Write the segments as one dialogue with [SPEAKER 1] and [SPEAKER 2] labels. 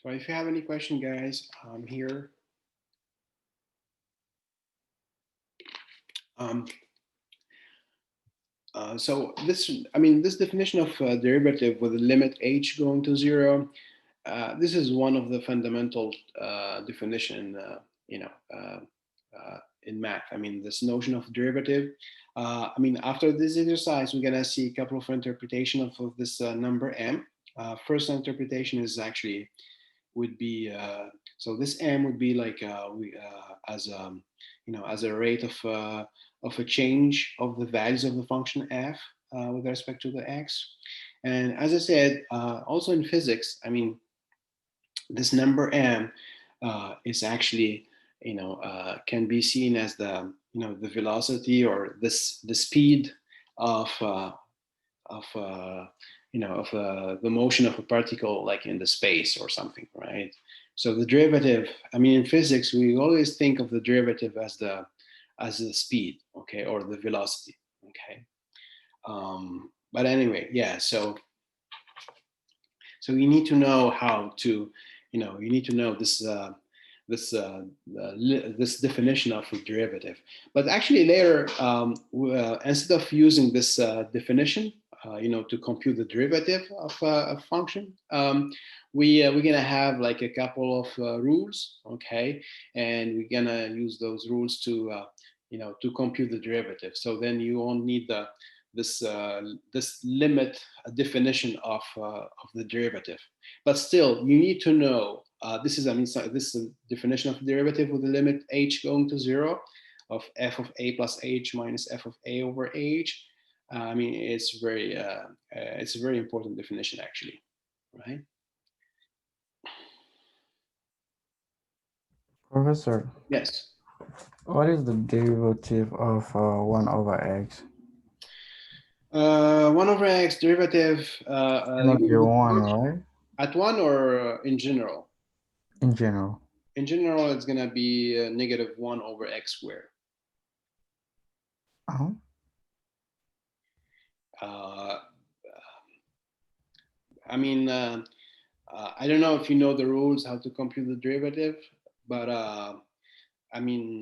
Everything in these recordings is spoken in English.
[SPEAKER 1] So if you have any question, guys, I'm here. Um, so this, I mean, this definition of derivative with the limit h going to zero, this is one of the fundamental definition, in math. I mean, this notion of derivative. I mean, after this exercise, we're gonna see a couple of interpretation of this number m. First interpretation is actually would be so this m would be like as as a rate of a change of the values of the function f with respect to the x. And as I said, also in physics, I mean, this number m is actually can be seen as the the velocity or this the speed of of the motion of a particle like in the space or something, right? So the derivative, I mean, in physics we always think of the derivative as the speed, okay, or the velocity, okay. But anyway, yeah, so you need to know how to, you need to know this this definition of a derivative. But actually later, instead of using this definition, to compute the derivative of a function, we're gonna have like a couple of rules, okay, and we're gonna use those rules to to compute the derivative. So then you won't need this limit definition of the derivative. But still, you need to know this is, I mean, this is a definition of derivative with the limit h going to zero of f of a plus h minus f of a over h. I mean, it's a very important definition actually, right?
[SPEAKER 2] Professor,
[SPEAKER 1] Yes.
[SPEAKER 2] what is the derivative of 1 over x?
[SPEAKER 1] 1 over x derivative,
[SPEAKER 2] Cannot be 1, right?
[SPEAKER 1] at one or in general?
[SPEAKER 2] In general.
[SPEAKER 1] In general, it's gonna be negative 1 over x squared.
[SPEAKER 2] Uh-huh.
[SPEAKER 1] Uh, I mean, I don't know if you know the rules how to compute the derivative, but I mean,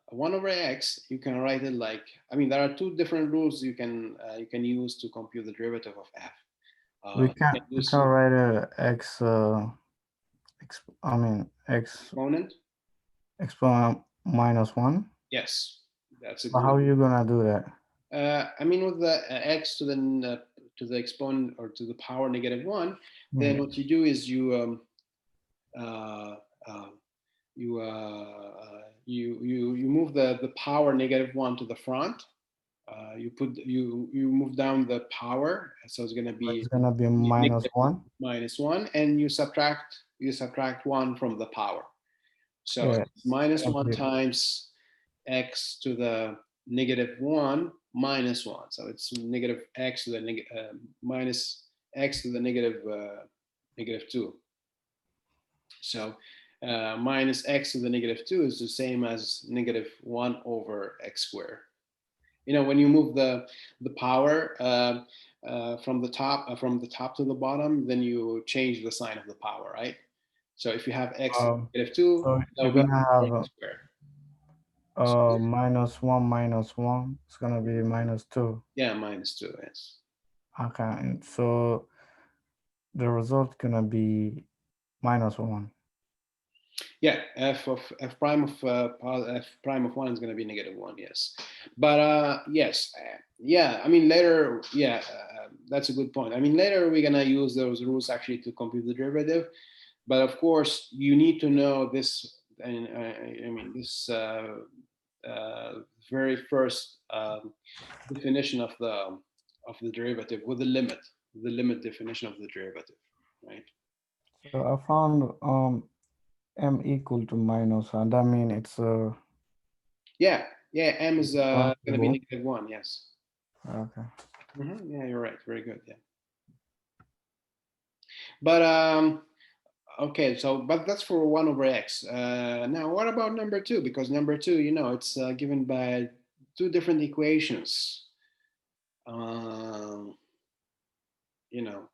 [SPEAKER 1] 1 over x, you can write it like, I mean, there are two different rules you can use to compute the derivative of f.
[SPEAKER 2] We
[SPEAKER 1] You
[SPEAKER 2] can
[SPEAKER 1] can
[SPEAKER 2] we
[SPEAKER 1] use
[SPEAKER 2] can write a x I mean x
[SPEAKER 1] exponent.
[SPEAKER 2] exponent minus 1.
[SPEAKER 1] Yes, that's a
[SPEAKER 2] But
[SPEAKER 1] good.
[SPEAKER 2] how are you gonna do that?
[SPEAKER 1] I mean, with the x to the exponent or to the power negative 1, then
[SPEAKER 2] Hmm.
[SPEAKER 1] what you do is uh, uh, you move the power negative 1 to the front. You move down the power, so it's going to
[SPEAKER 2] It's
[SPEAKER 1] be
[SPEAKER 2] gonna be minus
[SPEAKER 1] negative
[SPEAKER 2] 1.
[SPEAKER 1] minus 1, and you subtract 1 from the power. So
[SPEAKER 2] Yeah,
[SPEAKER 1] it's minus
[SPEAKER 2] it's
[SPEAKER 1] 1
[SPEAKER 2] gonna be
[SPEAKER 1] times x to the negative 1 minus 1. So it's negative x to the minus x to the negative 2. So minus x to the negative 2 is the same as negative 1 over x squared. When you move the power from the top to the bottom, then you change the sign of the power, right? So if you have x to
[SPEAKER 2] um
[SPEAKER 1] the negative 2,
[SPEAKER 2] so
[SPEAKER 1] that
[SPEAKER 2] you're
[SPEAKER 1] will be
[SPEAKER 2] gonna
[SPEAKER 1] over
[SPEAKER 2] have
[SPEAKER 1] x squared.
[SPEAKER 2] minus 1 minus 1. It's gonna be minus 2.
[SPEAKER 1] Yeah, minus 2, yes.
[SPEAKER 2] Okay, and so the result gonna be minus 1.
[SPEAKER 1] Yeah, f prime of f prime of 1 is going to be negative 1, yes. But yes, yeah, I mean later, yeah, that's a good point. I mean later we're going to use those rules actually to compute the derivative. But of course you need to know this, and I mean this uh, very first definition of the derivative with the limit definition of the derivative, right?
[SPEAKER 2] So I found m equal to minus 1. That means it's
[SPEAKER 1] Yeah, yeah, m is going to be
[SPEAKER 2] possible.
[SPEAKER 1] negative 1, yes.
[SPEAKER 2] Okay.
[SPEAKER 1] Yeah, you're right. Very good. Yeah. But okay, so but that's for 1 over x. Now, what about number 2? Because number 2, it's given by two different equations. Um, you know,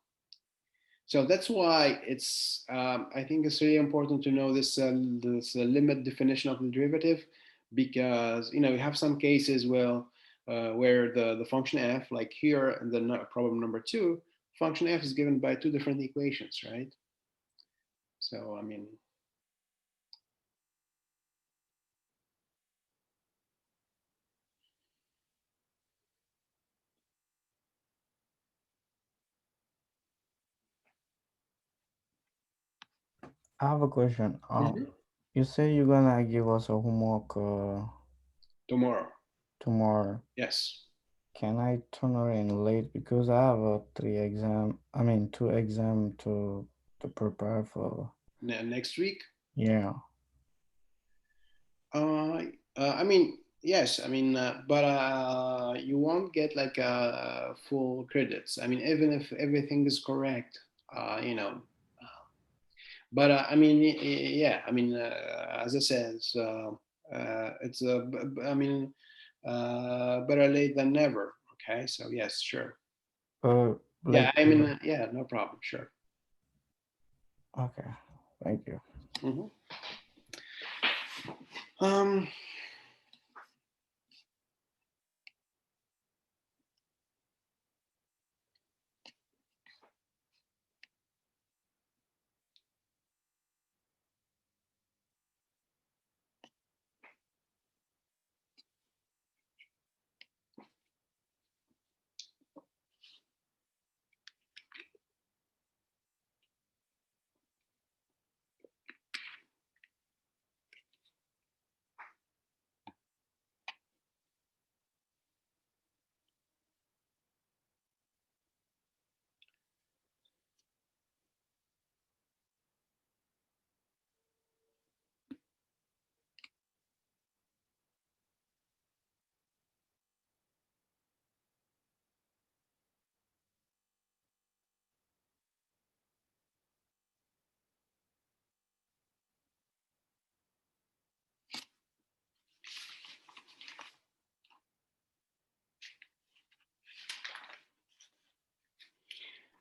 [SPEAKER 1] So that's why it's, I think it's really important to know this limit definition of the derivative, because, we have some cases where the function f, like here in the problem number 2, function f is given by two different equations, right? So, I mean,
[SPEAKER 2] I have a question.
[SPEAKER 1] mhm,
[SPEAKER 2] You say you're gonna give us a homework
[SPEAKER 1] tomorrow.
[SPEAKER 2] tomorrow.
[SPEAKER 1] Yes.
[SPEAKER 2] Can I turn around late because I have a two exam to prepare for.
[SPEAKER 1] Next week.
[SPEAKER 2] Yeah.
[SPEAKER 1] I mean, yes. I mean, but you won't get like full credits. I mean, even if everything is correct, uh, you know. But I mean, yeah. I mean, as I said, I mean, better late than never. Okay. So yes, sure. Yeah.
[SPEAKER 2] Like
[SPEAKER 1] I mean, yeah. No problem. Sure.
[SPEAKER 2] okay. Thank you.
[SPEAKER 1] Hmm. Um.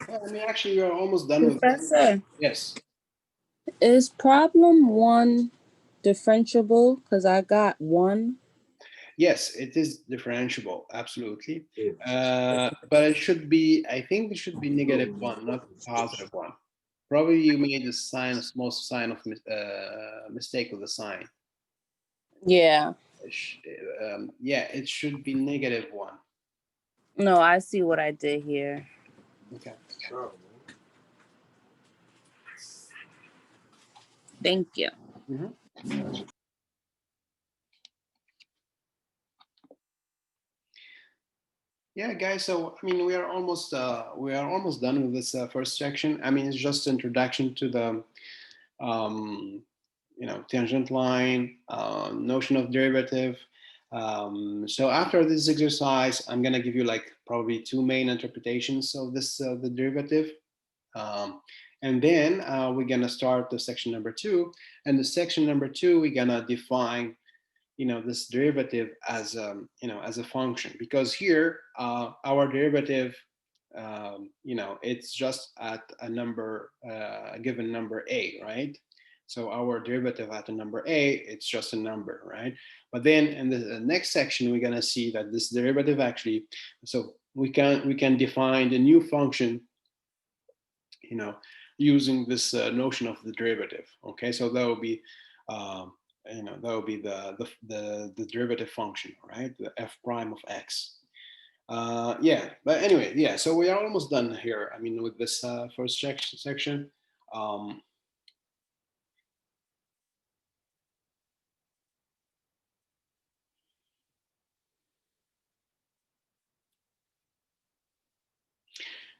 [SPEAKER 1] Yeah, I mean, actually, we are almost done with.
[SPEAKER 3] Professor,
[SPEAKER 1] Yes.
[SPEAKER 3] is problem one differentiable? Because I got one.
[SPEAKER 1] Yes, it is differentiable, absolutely. But it should be, I think it should be -1, not +1. Probably you made a small sign of mistake with the sign.
[SPEAKER 3] Yeah.
[SPEAKER 1] Yeah, it should be -1.
[SPEAKER 3] No, I see what I did here.
[SPEAKER 1] Okay.
[SPEAKER 3] Thank you.
[SPEAKER 1] Mhm. Yeah, guys. So I mean, we are almost done with this first section. I mean, it's just introduction to the tangent line, notion of derivative. So after this exercise, I'm gonna give you like probably two main interpretations of this the derivative, um, and then we're gonna start the section number 2. And the section number 2, we're gonna define this derivative as as a function, because here our derivative it's just at a given number a, right? So our derivative at a number a, it's just a number, right? But then in the next section we're going to see that this derivative actually, so we can define the new function you know, using this notion of the derivative. Okay, so that will be, that will be the derivative function, right? The f prime of x. Yeah, but anyway, yeah. So we are almost done here. I mean, with this first section. Um,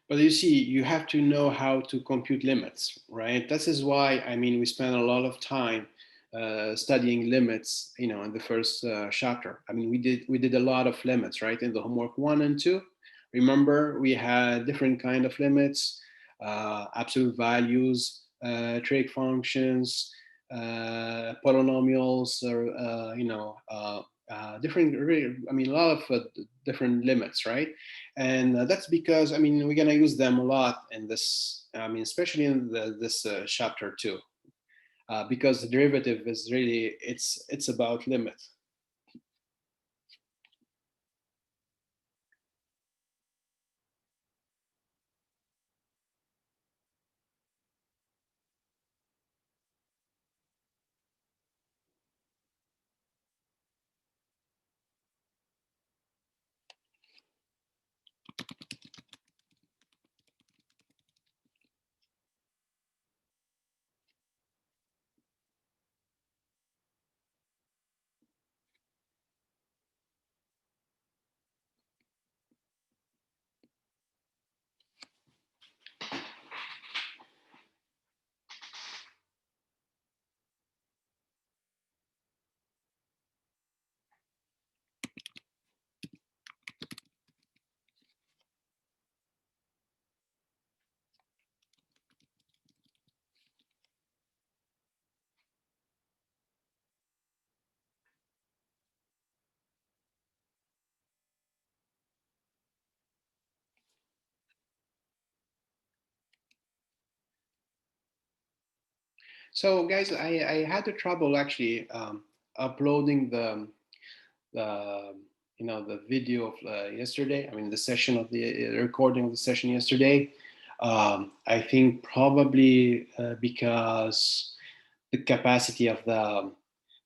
[SPEAKER 1] But you see, you have to know how to compute limits, right? This is why, I mean, we spend a lot of time studying limits, in the first chapter. I mean, we did a lot of limits, right? In the homework 1 and 2. Remember, we had different kind of limits, absolute values, trig functions, polynomials, or different. I mean, a lot of different limits, right? And that's because, I mean, we're going to use them a lot in this I mean, especially in this chapter 2, because the derivative is really, it's about limit. So guys, I had the trouble actually uploading the the video of yesterday. I mean, the session of the recording of the session yesterday. I think probably because the capacity of the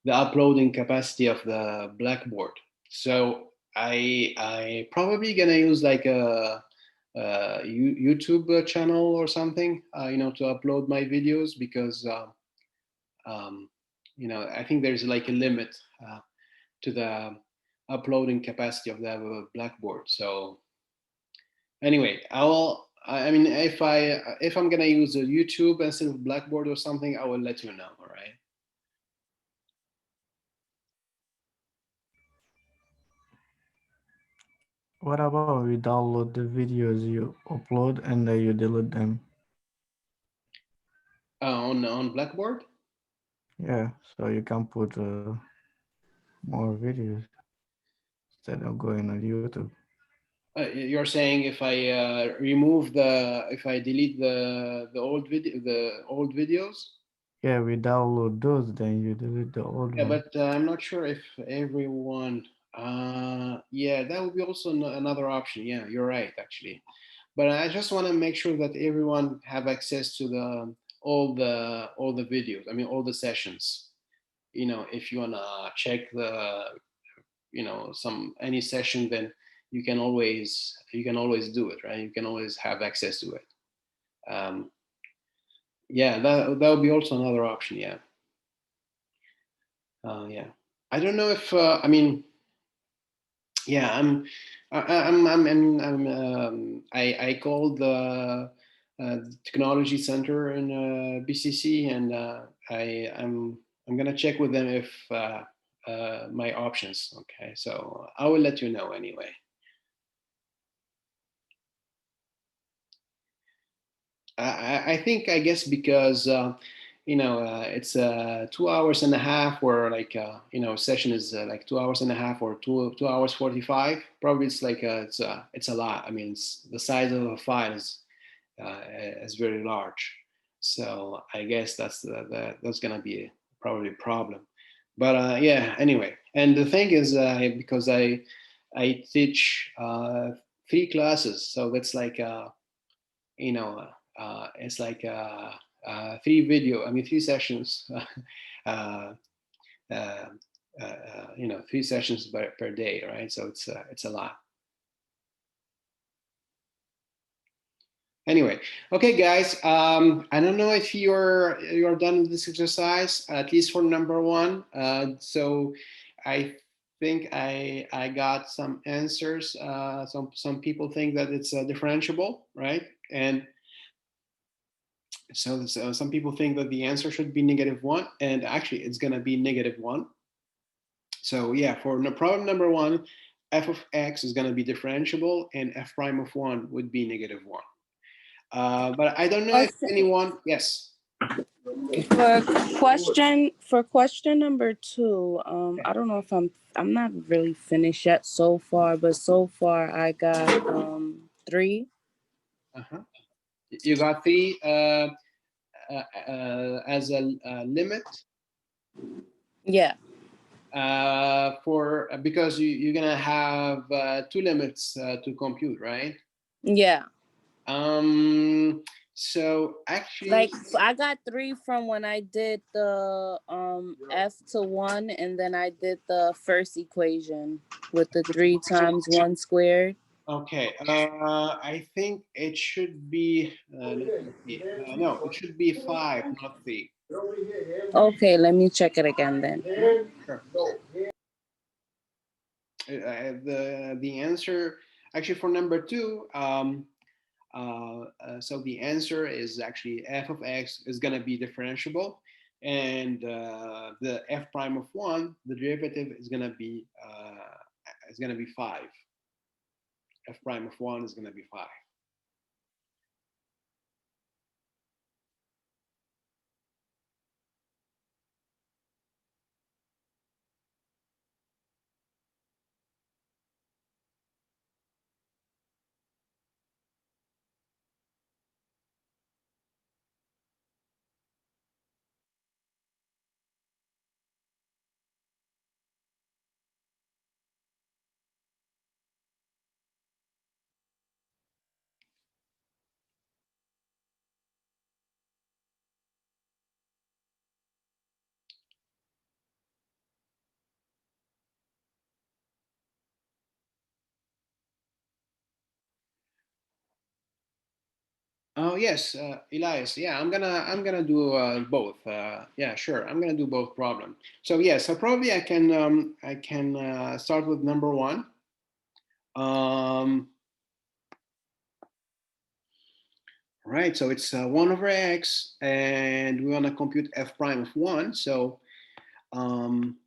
[SPEAKER 1] uploading capacity of the Blackboard. So I probably gonna use like a YouTube channel or something, to upload my videos, because um, I think there's like a limit to the uploading capacity of the Blackboard. So anyway, I mean, if I'm gonna use a YouTube instead of Blackboard or something, I will let you know. All right.
[SPEAKER 2] What about we download the videos you upload and then you delete them?
[SPEAKER 1] On Blackboard.
[SPEAKER 2] Yeah, so you can put more videos instead of going on YouTube.
[SPEAKER 1] You're saying if I if I delete the old videos?
[SPEAKER 2] Yeah, we download those, then you delete the old
[SPEAKER 1] Yeah,
[SPEAKER 2] one.
[SPEAKER 1] but I'm not sure if everyone. Yeah, that would be also another option. Yeah, you're right, actually. But I just want to make sure that everyone have access to all the videos. I mean, all the sessions. If you wanna check any session, then you can always do it, right? You can always have access to it. Yeah, that would be also another option. Yeah. Yeah. I don't know if I mean, yeah, I called the technology center in BCC, and I'm gonna check with them if my options. Okay, so I will let you know anyway. I think, I guess, because it's 2 hours and a half, or like session is like 2 hours and a half, or 2 hours 45. Probably it's like it's a lot. I mean, the size of the file is very large, so I guess that's gonna be probably a problem. But yeah, anyway, and the thing is, because I teach 3 classes, so that's like it's like 3 sessions, uh, uh, 3 sessions per day, right? So it's a lot. Anyway, okay, guys. I don't know if you're done with this exercise, at least for number 1. So I think I got some answers. Some people think that it's differentiable, right? And so some people think that the answer should be -1, and actually it's going to be -1. So yeah, for problem number 1, f of x is going to be differentiable, and f prime of 1 would be -1. But I don't know if anyone, yes.
[SPEAKER 3] For question number 2, I don't know if I'm not really finished yet so far, but so far I got 3.
[SPEAKER 1] Uh-huh. You got 3 as a limit.
[SPEAKER 3] Yeah.
[SPEAKER 1] For because you're gonna have 2 limits to compute, right?
[SPEAKER 3] Yeah.
[SPEAKER 1] So actually,
[SPEAKER 3] Like I got 3 from when I did the f(1), and then I did the first equation with the 3 times 1 squared.
[SPEAKER 1] okay, I think it should be no, it should be 5, not 3.
[SPEAKER 3] Okay, let me check it again then.
[SPEAKER 1] Sure. The answer actually for number 2, so the answer is actually f of x is going to be differentiable, and the f prime of 1, the derivative is going to be 5. F prime of 1 is going to be 5. Oh yes, Elias. Yeah, I'm gonna do both. Yeah, sure. I'm gonna do both problem. So yeah, so probably I can start with number 1. Um, right. So it's 1 over x, and we want to compute f prime of 1. Um,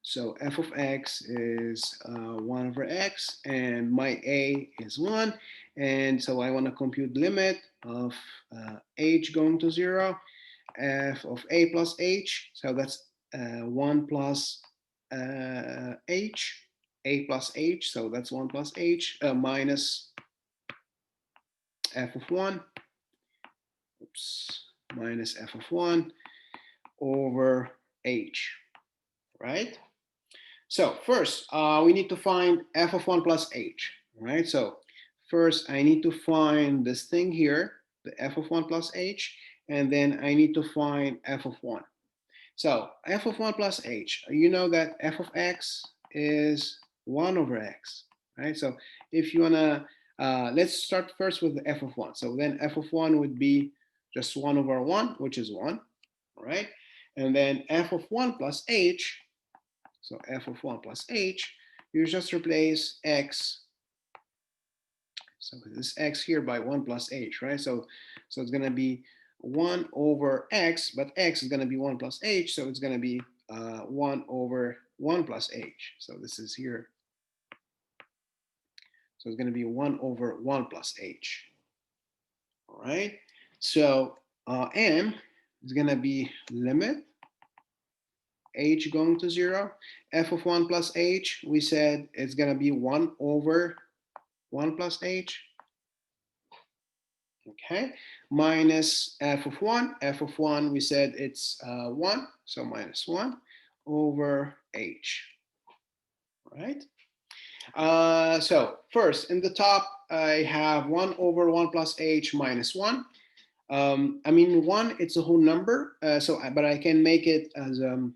[SPEAKER 1] so f of x is 1 over x, and my a is 1. And so I want to compute limit of h going to 0, f of a plus h. So that's 1 plus h, a plus h. So that's 1 plus h minus f of 1. Oops, minus f of 1 over h, right? So first, we need to find f of 1 plus h, right? So first, I need to find this thing here, the f of 1 plus h, and then I need to find f of 1. So f of 1 plus h, you know that f of x is 1 over x, right? So if you want to, let's start first with the f of 1. So then f of 1 would be just 1 over 1, which is 1, right? And then f of 1 plus h, so f of 1 plus h, you just replace x, so this x here by 1 plus h, right? So it's going to be 1 over x, but x is going to be 1 plus h, so it's going to be 1 over 1 plus h. So this is here. So it's going to be 1 over 1 plus h. All right. So m is going to be limit h going to 0. F of 1 plus h, we said it's going to be 1 over 1 plus h. Okay, minus f of 1. F of 1, we said it's 1, so minus 1 over h, right? So first, in the top, I have 1 over 1 plus h minus 1. I mean, 1, it's a whole number, but I can make it as a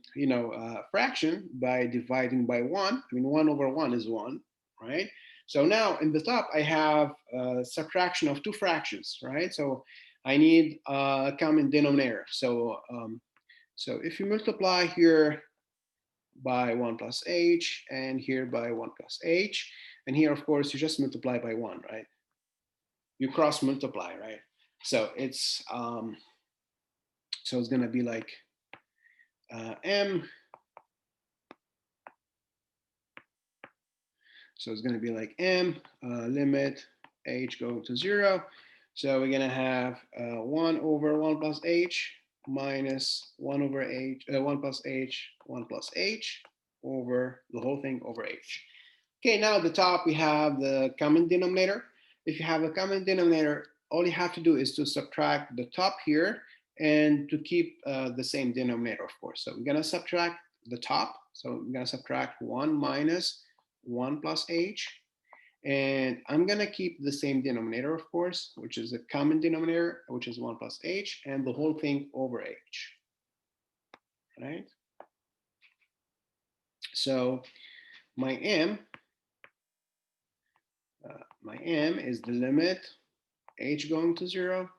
[SPEAKER 1] fraction by dividing by 1. I mean, 1 over 1 is 1, right? So now in the top, I have a subtraction of 2 fractions, right? So I need a common denominator. So if you multiply here by 1 plus h, and here by 1 plus h, and here, of course, you just multiply by 1, right? You cross multiply, right? So it's going to be like m. So it's going to be like m limit h go to 0. So we're going to have 1 over 1 plus h minus 1 over h, 1 plus h, 1 plus h over the whole thing over h. Okay, now at the top we have the common denominator. If you have a common denominator, all you have to do is to subtract the top here and to keep the same denominator, of course. So we're gonna subtract the top. So we're gonna subtract 1 minus 1 plus h. And I'm gonna keep the same denominator, of course, which is a common denominator, which is 1 plus h, and the whole thing over h, right? So my m is the limit h going to 0.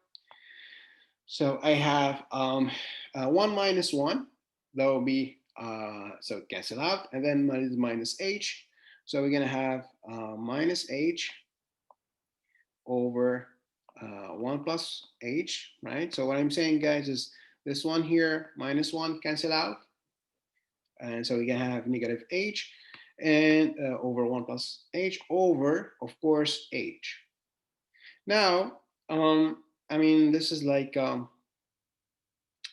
[SPEAKER 1] So I have 1 minus 1, that will be, so cancel out, and then minus h. So we're gonna have minus h over 1 plus h, right? So what I'm saying, guys, is this one here, minus 1, cancel out. And so we're gonna have negative h and over 1 plus h over, of course, h. Now, I mean, this is like,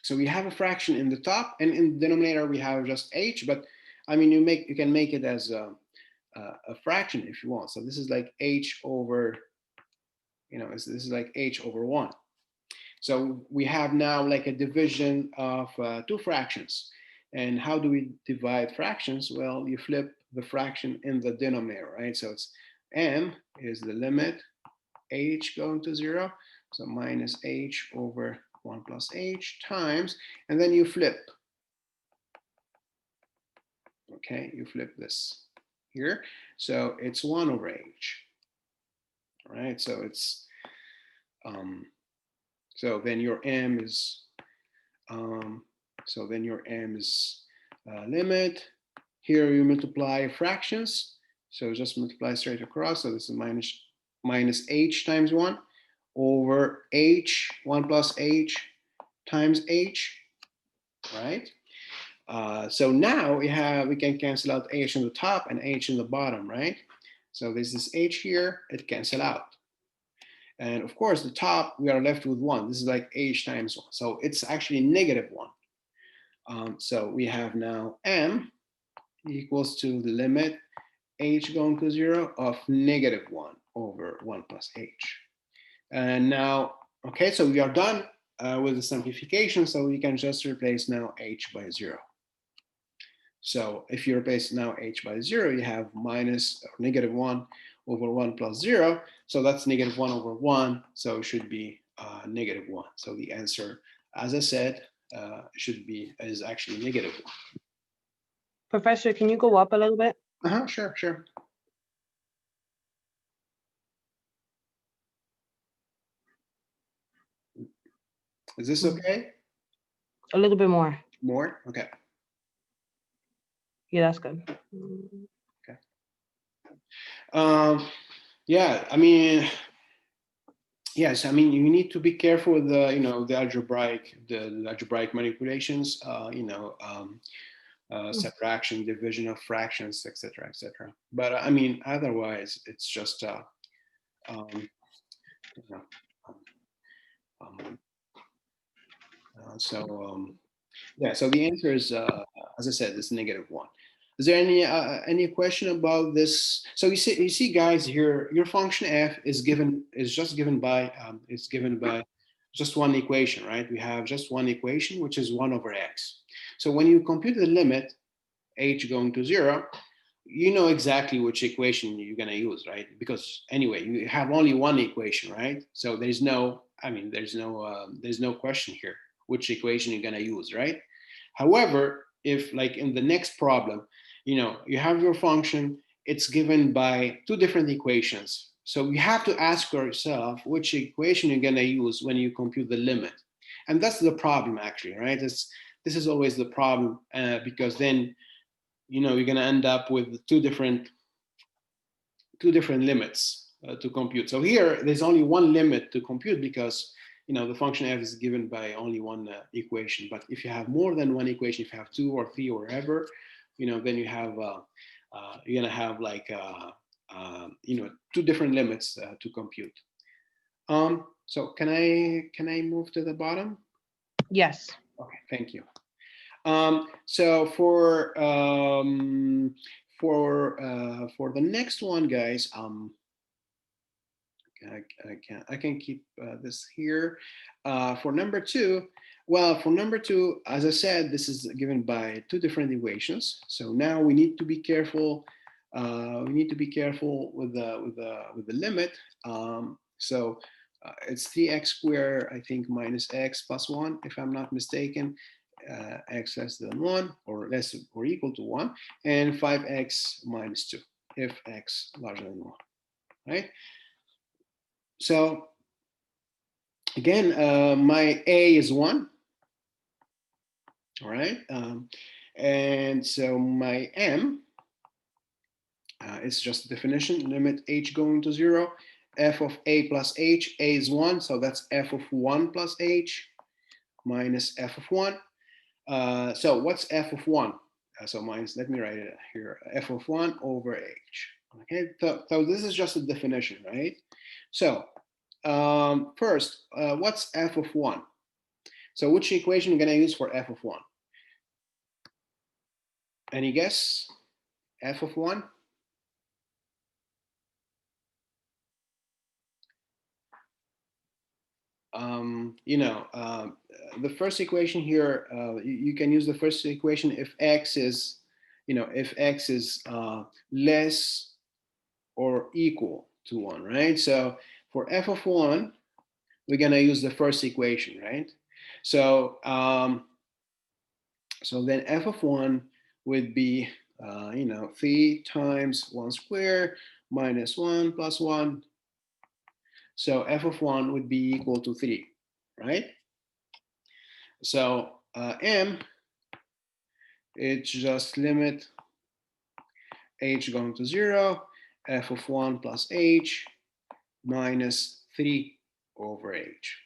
[SPEAKER 1] so we have a fraction in the top, and in the denominator we have just h, but I mean, you can make it as a fraction if you want. So this is like h over, this is like h over 1. So we have now like a division of two fractions. And how do we divide fractions? Well, you flip the fraction in the denominator, right? So it's m is the limit h going to 0. So minus h over 1 plus h times, and then you flip. Okay, you flip this here. So it's 1 over h. All right, so it's, so then your m is, limit. Here you multiply fractions. So just multiply straight across. So this is minus h times 1 over h, 1 plus h times h, right? So now we can cancel out h in the top and h in the bottom, right? So this is h here, it cancel out. And of course, the top, we are left with 1. This is like h times 1. So it's actually negative 1. So we have now m equals to the limit h going to 0 of negative 1 over 1 plus h. And now, okay, so we are done with the simplification. So we can just replace now h by 0. So if you replace now h by 0, you have minus or negative 1 over 1 plus 0. So that's negative 1 over 1. So it should be negative 1. So the answer, as I said, is actually negative 1.
[SPEAKER 4] Professor, can you go up a little bit?
[SPEAKER 1] Sure, sure. Is this okay?
[SPEAKER 4] A little bit more.
[SPEAKER 1] More? Okay.
[SPEAKER 4] Yeah, that's good.
[SPEAKER 1] Okay. Yeah, I mean, yes, I mean, you need to be careful with the, the algebraic manipulations, subtraction, division of fractions, etc., etc. But I mean, otherwise, it's just, yeah. So the answer is, as I said, is negative 1. Is there any question about this? So you see, guys, here your function f is just given by just one equation, right? We have just one equation, which is 1 over x. So when you compute the limit h going to 0, you know exactly which equation you're going to use, right? Because anyway, you have only one equation, right? So there's no question here which equation you're going to use, right? However, if like in the next problem, you have your function, it's given by two different equations. So you have to ask yourself which equation you're going to use when you compute the limit. And that's the problem, actually, right? This is always the problem, because then, you're going to end up with two different limits to compute. So here, there's only one limit to compute because the function f is given by only one equation. But if you have more than one equation, if you have 2 or 3 or whatever, then you have you're gonna have like two different limits to compute. So can I move to the bottom?
[SPEAKER 4] Yes.
[SPEAKER 1] Okay, thank you. So for for the next one, guys, I can keep this here. For number two, well, for number two, as I said, this is given by two different equations. So now we need to be careful. We need to be careful with the limit. So it's 3x squared, I think, minus x plus 1, if I'm not mistaken. X less than 1 or less or equal to 1, and 5x minus 2 if x larger than 1, right? So again, my a is 1, all right? And so my m is just a definition, limit h going to 0, f of a plus h, a is 1, so that's f of 1 plus h minus f of 1. So what's f of 1? So minus, let me write it here, f of 1 over h. Okay, so this is just a definition, right? So first, what's f of 1? So which equation are we going to use for f of 1? Any guess? F of 1? The first equation here, you can use the first equation if x is, if x is less or equal to 1, right? So for f of 1, we're going to use the first equation, right? So, so then f of 1 would be, 3 times 1 squared minus 1 plus 1. So f of 1 would be equal to 3, right? So m, it's just limit h going to 0, f of 1 plus h minus 3 over h,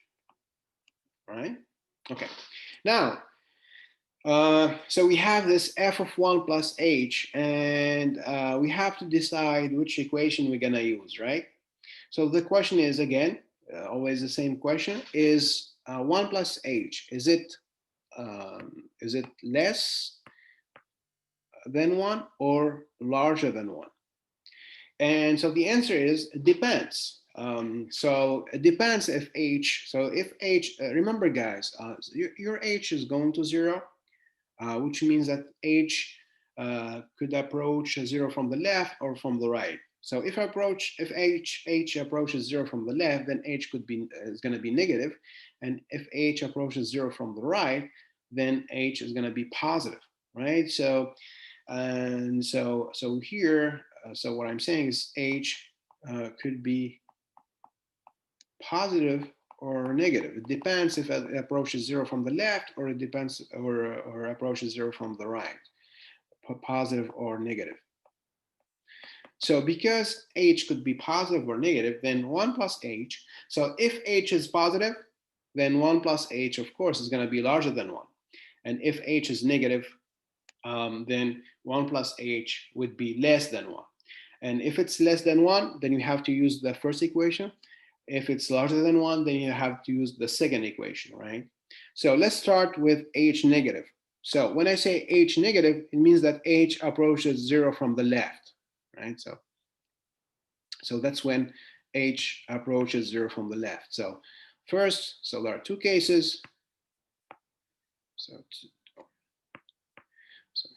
[SPEAKER 1] right? Okay, now, so we have this f of 1 plus h, and we have to decide which equation we're gonna use, right? So the question is, again, always the same question, is 1 plus h, is it less than 1 or larger than 1? And so the answer is, it depends. So it depends if h, so if h, remember guys, your h is going to 0, which means that h could approach 0 from the left or from the right. So if h approaches 0 from the left, then h is going to be negative, and if h approaches 0 from the right, then h is going to be positive, right? So so here, so what I'm saying is h could be positive or negative. It depends if it approaches 0 from the left, or it depends or approaches 0 from the right, positive or negative. So because h could be positive or negative, then 1 plus h. So if h is positive, then 1 plus h, of course, is going to be larger than 1. And if h is negative, then 1 plus h would be less than 1. And if it's less than 1, then you have to use the first equation. If it's larger than 1, then you have to use the second equation, right? So let's start with h negative. So when I say h negative, it means that h approaches 0 from the left, right? So that's when h approaches 0 from the left. So first, so there are two cases. So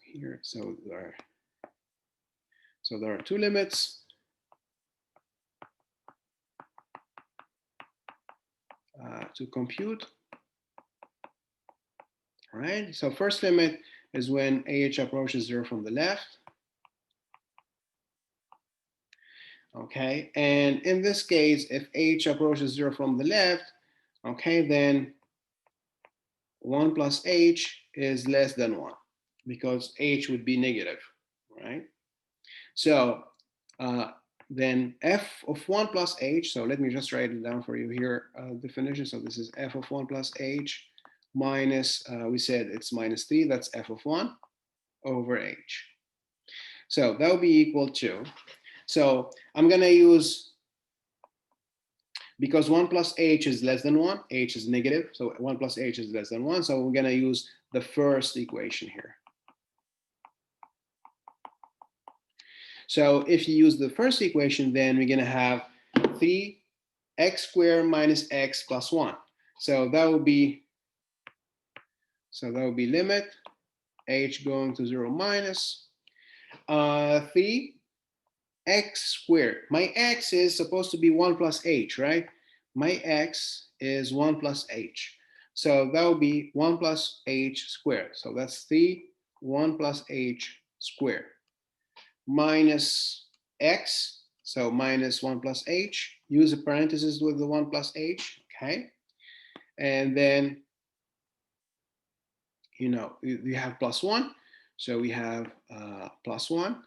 [SPEAKER 1] here, so there are two limits. To compute. All right, so first limit is when AH approaches 0 from the left. Okay, and in this case, if H approaches 0 from the left, okay, then 1 plus H is less than 1 because H would be negative, right? So then f of 1 plus h, so let me just write it down for you here, definition. So this is f of 1 plus h minus, we said it's minus 3, that's f of 1 over h. So that will be equal to, so I'm going to use, because 1 plus h is less than 1, h is negative, so 1 plus h is less than 1, so we're going to use the first equation here. So if you use the first equation, then we're going to have 3x squared minus x plus 1. So that will be limit h going to 0 minus 3x squared. My x is supposed to be 1 plus h, right? My x is 1 plus h. So that will be 1 plus h squared. So that's 1 plus h squared minus x. So minus 1 plus h. Use a parenthesis with the 1 plus h, okay? And then, you know, you have plus 1. So we have plus 1.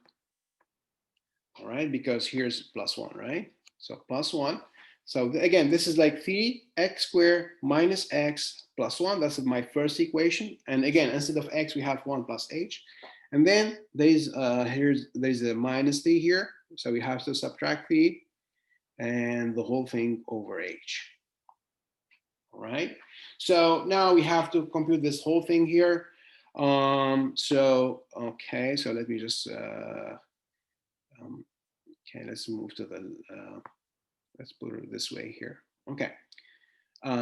[SPEAKER 1] All right, because here's plus 1, right? So plus 1. So again, this is like 3x squared minus x plus 1. That's my first equation. And again, instead of x, we have 1 plus h. And then there's a minus 3 here. So we have to subtract 3 and the whole thing over h. All right. So now we have to compute this whole thing here. Okay, so let me just okay, let's move to the let's put it this way here. Okay,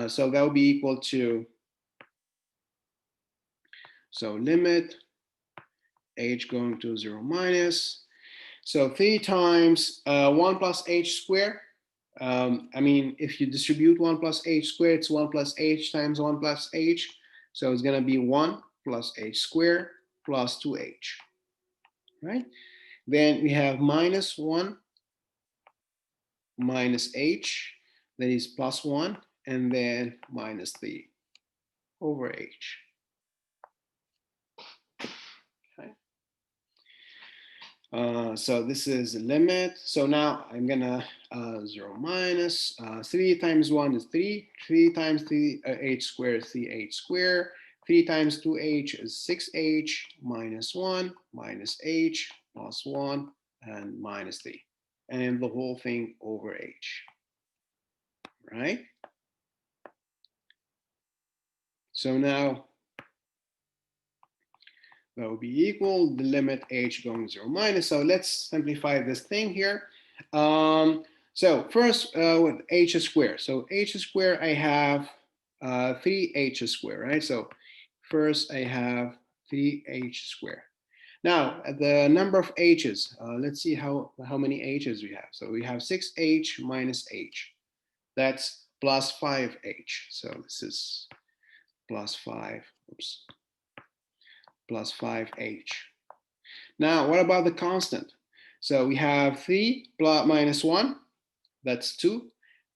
[SPEAKER 1] so that will be equal to, so limit h going to 0 minus, so 3 times 1 plus h squared. I mean, if you distribute 1 plus h squared, it's 1 plus h times 1 plus h. So it's going to be 1 plus h squared plus 2h, right? Then we have minus 1 minus h, that is plus 1, and then minus 3 over h. Okay. So this is the limit. So now I'm gonna 0 minus 3 times 1 is 3. 3 times 3 h squared is 3h squared. 3 times 2h is 6h minus 1 minus h plus 1 and minus 3, and the whole thing over h. Right? So now that will be equal the limit h going 0 minus. So let's simplify this thing here. So first with h squared. So h squared, I have 3h squared, right? So first I have 3h squared. Now the number of h's, let's see how many h's we have. So we have 6h minus h. That's plus 5h. So this is plus 5, oops, plus 5h. Now, what about the constant? So we have 3 plus minus 1, that's 2.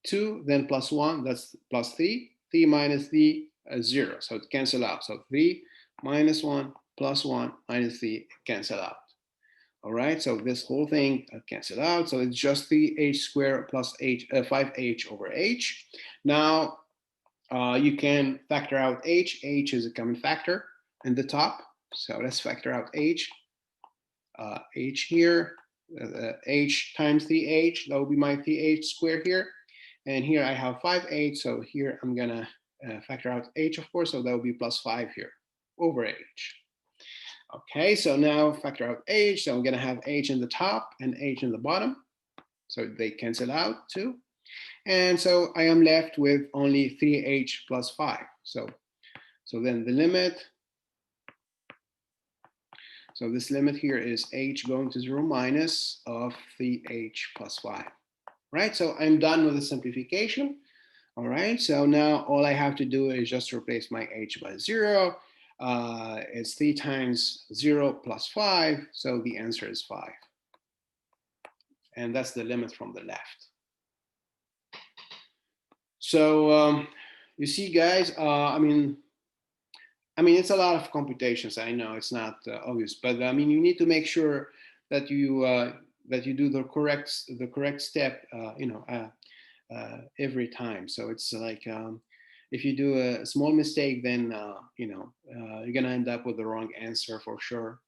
[SPEAKER 1] 2, then plus 1, that's plus 3. 3 minus 3 is 0, so it cancels out. So 3 minus 1 plus 1 minus 3 cancel out. All right, so this whole thing cancel out. So it's just 3h squared plus 5h over h. Now, you can factor out h. H is a common factor in the top. So let's factor out h. H here, h times 3h, that will be my 3h squared here. And here I have 5h, so here I'm gonna factor out h, of course, so that will be plus 5 here over h. Okay, so now factor out h, so I'm gonna have h in the top and h in the bottom. So they cancel out too. And so I am left with only 3h plus 5. So then the limit, so this limit here is h going to 0 minus of 3h plus 5, right? So I'm done with the simplification. All right, so now all I have to do is just replace my h by 0. It's 3 times 0 plus 5, so the answer is 5. And that's the limit from the left. So you see, guys, I mean, it's a lot of computations. I know it's not obvious, but I mean, you need to make sure that you do the correct step, every time. So it's like if you do a small mistake, then you're gonna end up with the wrong answer for sure.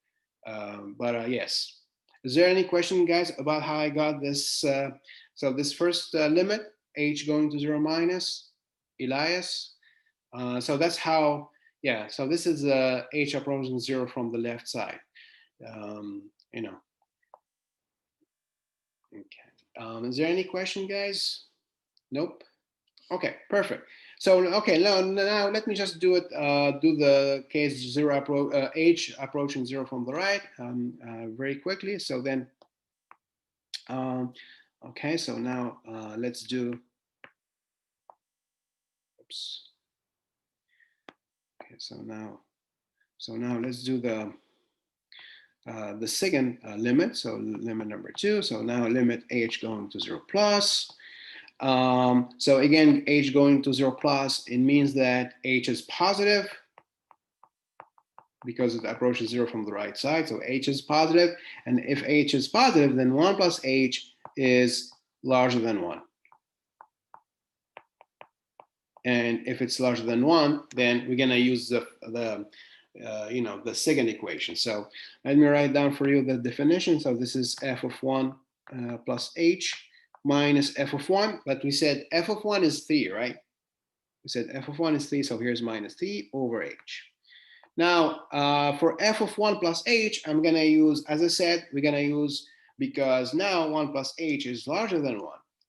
[SPEAKER 1] But yes, is there any question, guys, about how I got this? So this first limit, h going to 0 minus, Elias. So that's how. Yeah, so this is h approaching 0 from the left side. Okay. Is there any question, guys? Nope. Okay, perfect. So, okay, now let me just do it, do the case h approaching 0 from the right very quickly. So then, okay, so now let's do, oops. Okay, so now let's do the second limit. So limit number 2. So now limit h going to 0 plus. So again, h going to 0 plus, it means that h is positive because it approaches 0 from the right side. So h is positive, and if h is positive, then 1 plus h is larger than 1. And if it's larger than 1, then we're gonna use the second equation. So let me write down for you the definition. So this is f of 1 plus h minus f of 1, but we said f of 1 is 3, right? We said f of 1 is 3, so here's minus 3 over h. Now, for f of 1 plus h, I'm going to use, as I said, we're going to use, because now 1 plus h is larger than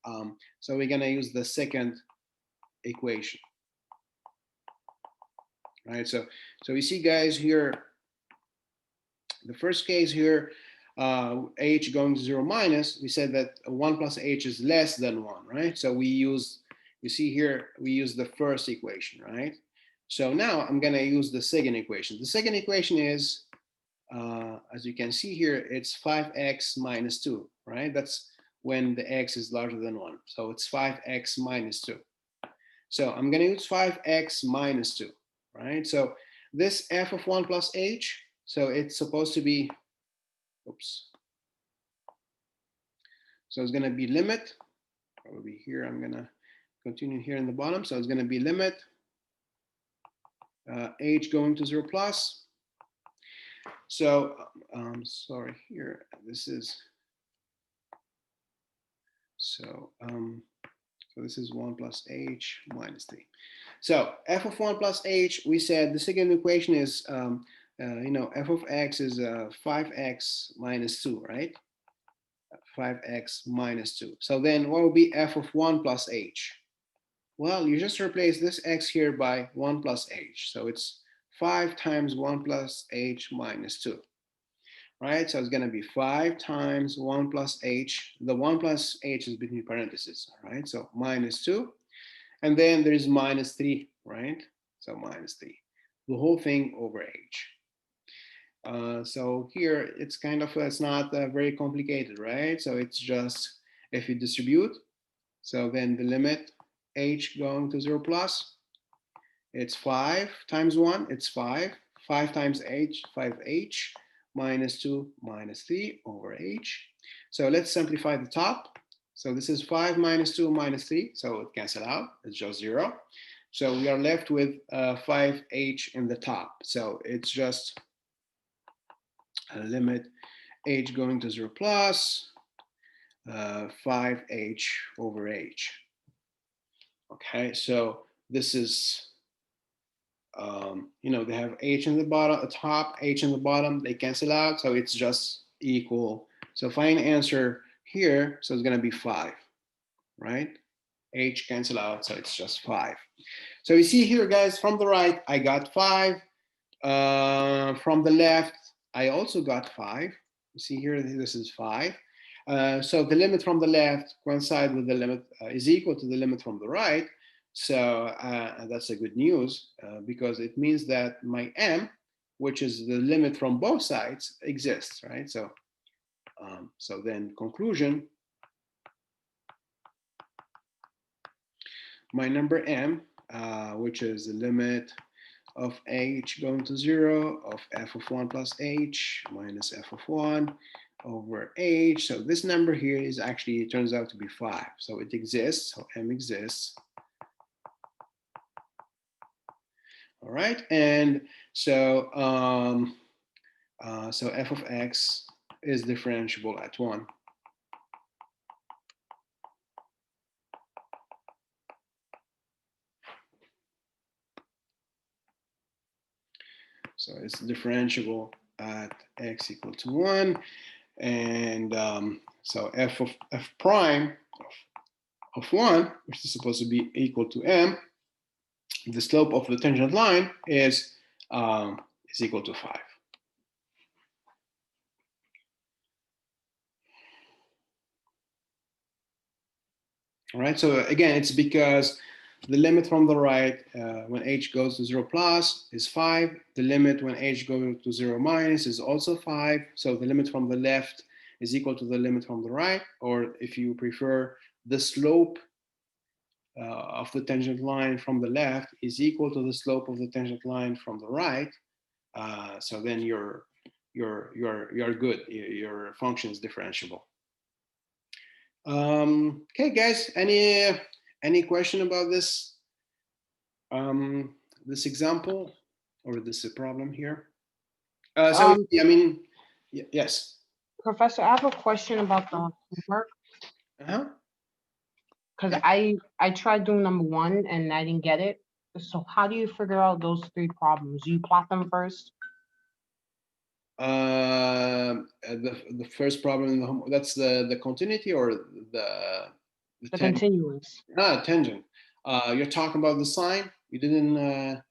[SPEAKER 1] 1. So we're going to use the second equation. All right, so you see, guys, here, the first case here, h going to 0 minus, we said that 1 plus h is less than 1, right? So we use, you see here, we use the first equation, right? So now I'm going to use the second equation. The second equation is, as you can see here, it's 5x minus 2, right? That's when the x is larger than 1. So it's 5x minus 2. So I'm going to use 5x minus 2, right? So this f of 1 plus h, so it's supposed to be, oops. So it's going to be limit, probably here, I'm going to continue here in the bottom. So it's going to be limit h going to 0 plus. So, sorry, here, this is, so this is 1 plus h minus 3. So f of 1 plus h, we said the second equation is, f of x is 5x minus 2, right? 5x minus 2. So then what will be f of 1 plus h? Well, you just replace this x here by 1 plus h. So it's 5 times 1 plus h minus 2. Right, so it's going to be 5 times 1 plus h. The 1 plus h is between parentheses, right? So minus 2. And then there is minus 3, right? So minus 3. The whole thing over h. So here it's kind of, it's not very complicated, right? So it's just, if you distribute, so then the limit h going to 0 plus, it's 5 times 1, it's 5. 5 times h, 5h, minus 2 minus 3 over h. So let's simplify the top. So this is 5 minus 2 minus 3, so it cancels out, it's just 0. So we are left with 5h in the top. So it's just a limit h going to 0 plus 5h over h. Okay, so this is, they have h in the bottom, top, h in the bottom, they cancel out, so it's just equal. So final answer here, so it's going to be 5, right? H cancel out, so it's just 5. So you see here, guys, from the right, I got 5. From the left, I also got 5. You see here, this is 5. So the limit from the left coincide with the limit, is equal to the limit from the right. So that's a good news because it means that my m, which is the limit from both sides, exists, right? So, so then conclusion, my number m, which is the limit of h going to 0 of f of 1 plus h minus f of 1 over h. So this number here is actually, it turns out to be 5. So it exists, so m exists. All right, and so so f of x is differentiable at 1. So it's differentiable at x equal to 1. And So f of f prime of 1, which is supposed to be equal to m, the slope of the tangent line is equal to 5. All right, so again, it's because the limit from the right when h goes to 0 plus is 5. The limit when h goes to 0 minus is also 5. So the limit from the left is equal to the limit from the right, or if you prefer, the slope of the tangent line from the left is equal to the slope of the tangent line from the right. So then you're good. Your function is differentiable. Okay, guys, any question about this this example or this problem here? So I mean, yes.
[SPEAKER 4] Professor, I have a question about the homework. Because I tried doing number 1 and I didn't get it. So how do you figure out those 3 problems? Do you plot them first?
[SPEAKER 1] The first problem in the home, that's the continuity or the
[SPEAKER 4] continuous.
[SPEAKER 1] Tangent. You're talking about the sign. You didn't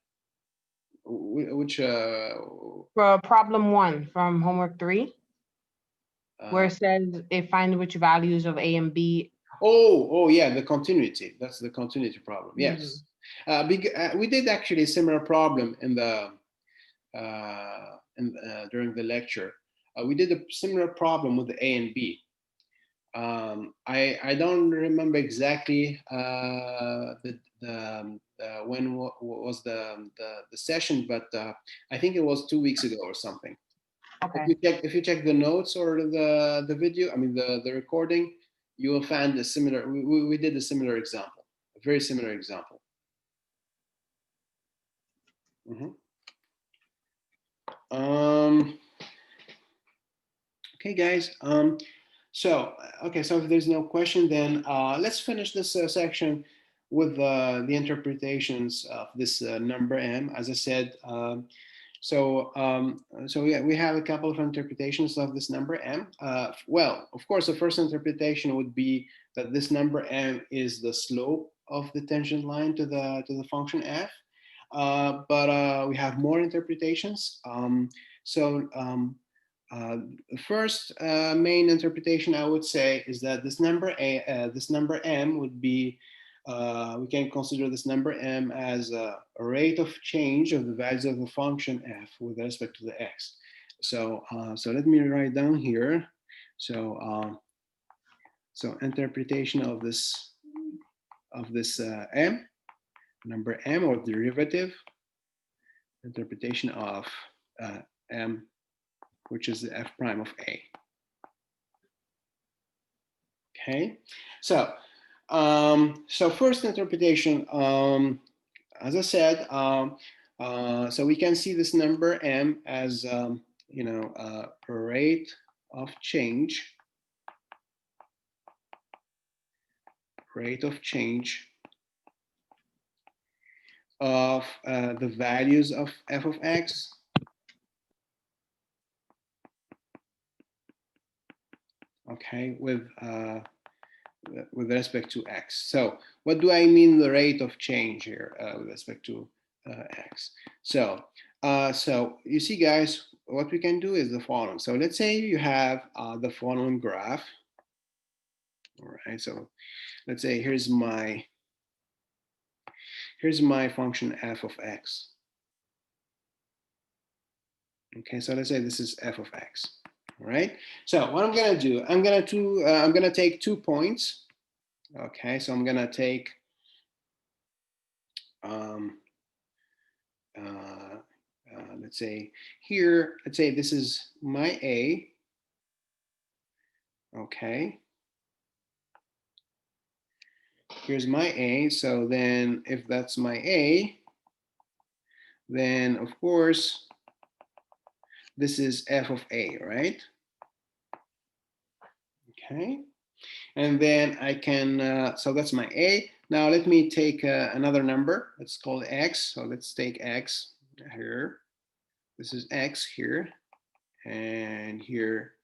[SPEAKER 1] which
[SPEAKER 4] For problem 1 from homework 3, where it says it finds which values of a and b.
[SPEAKER 1] Oh yeah, the continuity. That's the continuity problem. Yes. We did actually a similar problem in the during the lecture. We did a similar problem with the a and b. I don't remember exactly when was the session, but I think it was 2 weeks ago or something.
[SPEAKER 4] Okay.
[SPEAKER 1] If you check the notes or the video, I mean the recording, you will find a similar. We did a similar example, a very similar example. Okay, guys. So if there's no question, then let's finish this section with the interpretations of this number m. As I said, so yeah, we have a couple of interpretations of this number m. Well, of course, the first interpretation would be that this number m is the slope of the tangent line to the function f. But we have more interpretations. The first main interpretation I would say is that this number m would be, we can consider this number m as a rate of change of the values of the function f with respect to the x. So let me write down here. So interpretation of this m, number m, or derivative, interpretation of m, which is the f prime of a. Okay, so first interpretation, as I said, so we can see this number m as a rate of change, of the values of f of x okay, with respect to x. So what do I mean the rate of change here with respect to x? So you see, guys, what we can do is the following. So let's say you have the following graph. All right, so let's say here's my function f of x. Okay, so let's say this is f of x. All right, so what I'm gonna do, I'm gonna take 2 points. Okay, so I'm gonna take let's say here, let's say this is my a. Okay, here's my a. So then if that's my a, then of course this is f of a, right? Okay, and then I can, so that's my a. Now let me take another number. Let's call it x. So let's take x here. This is x here, and here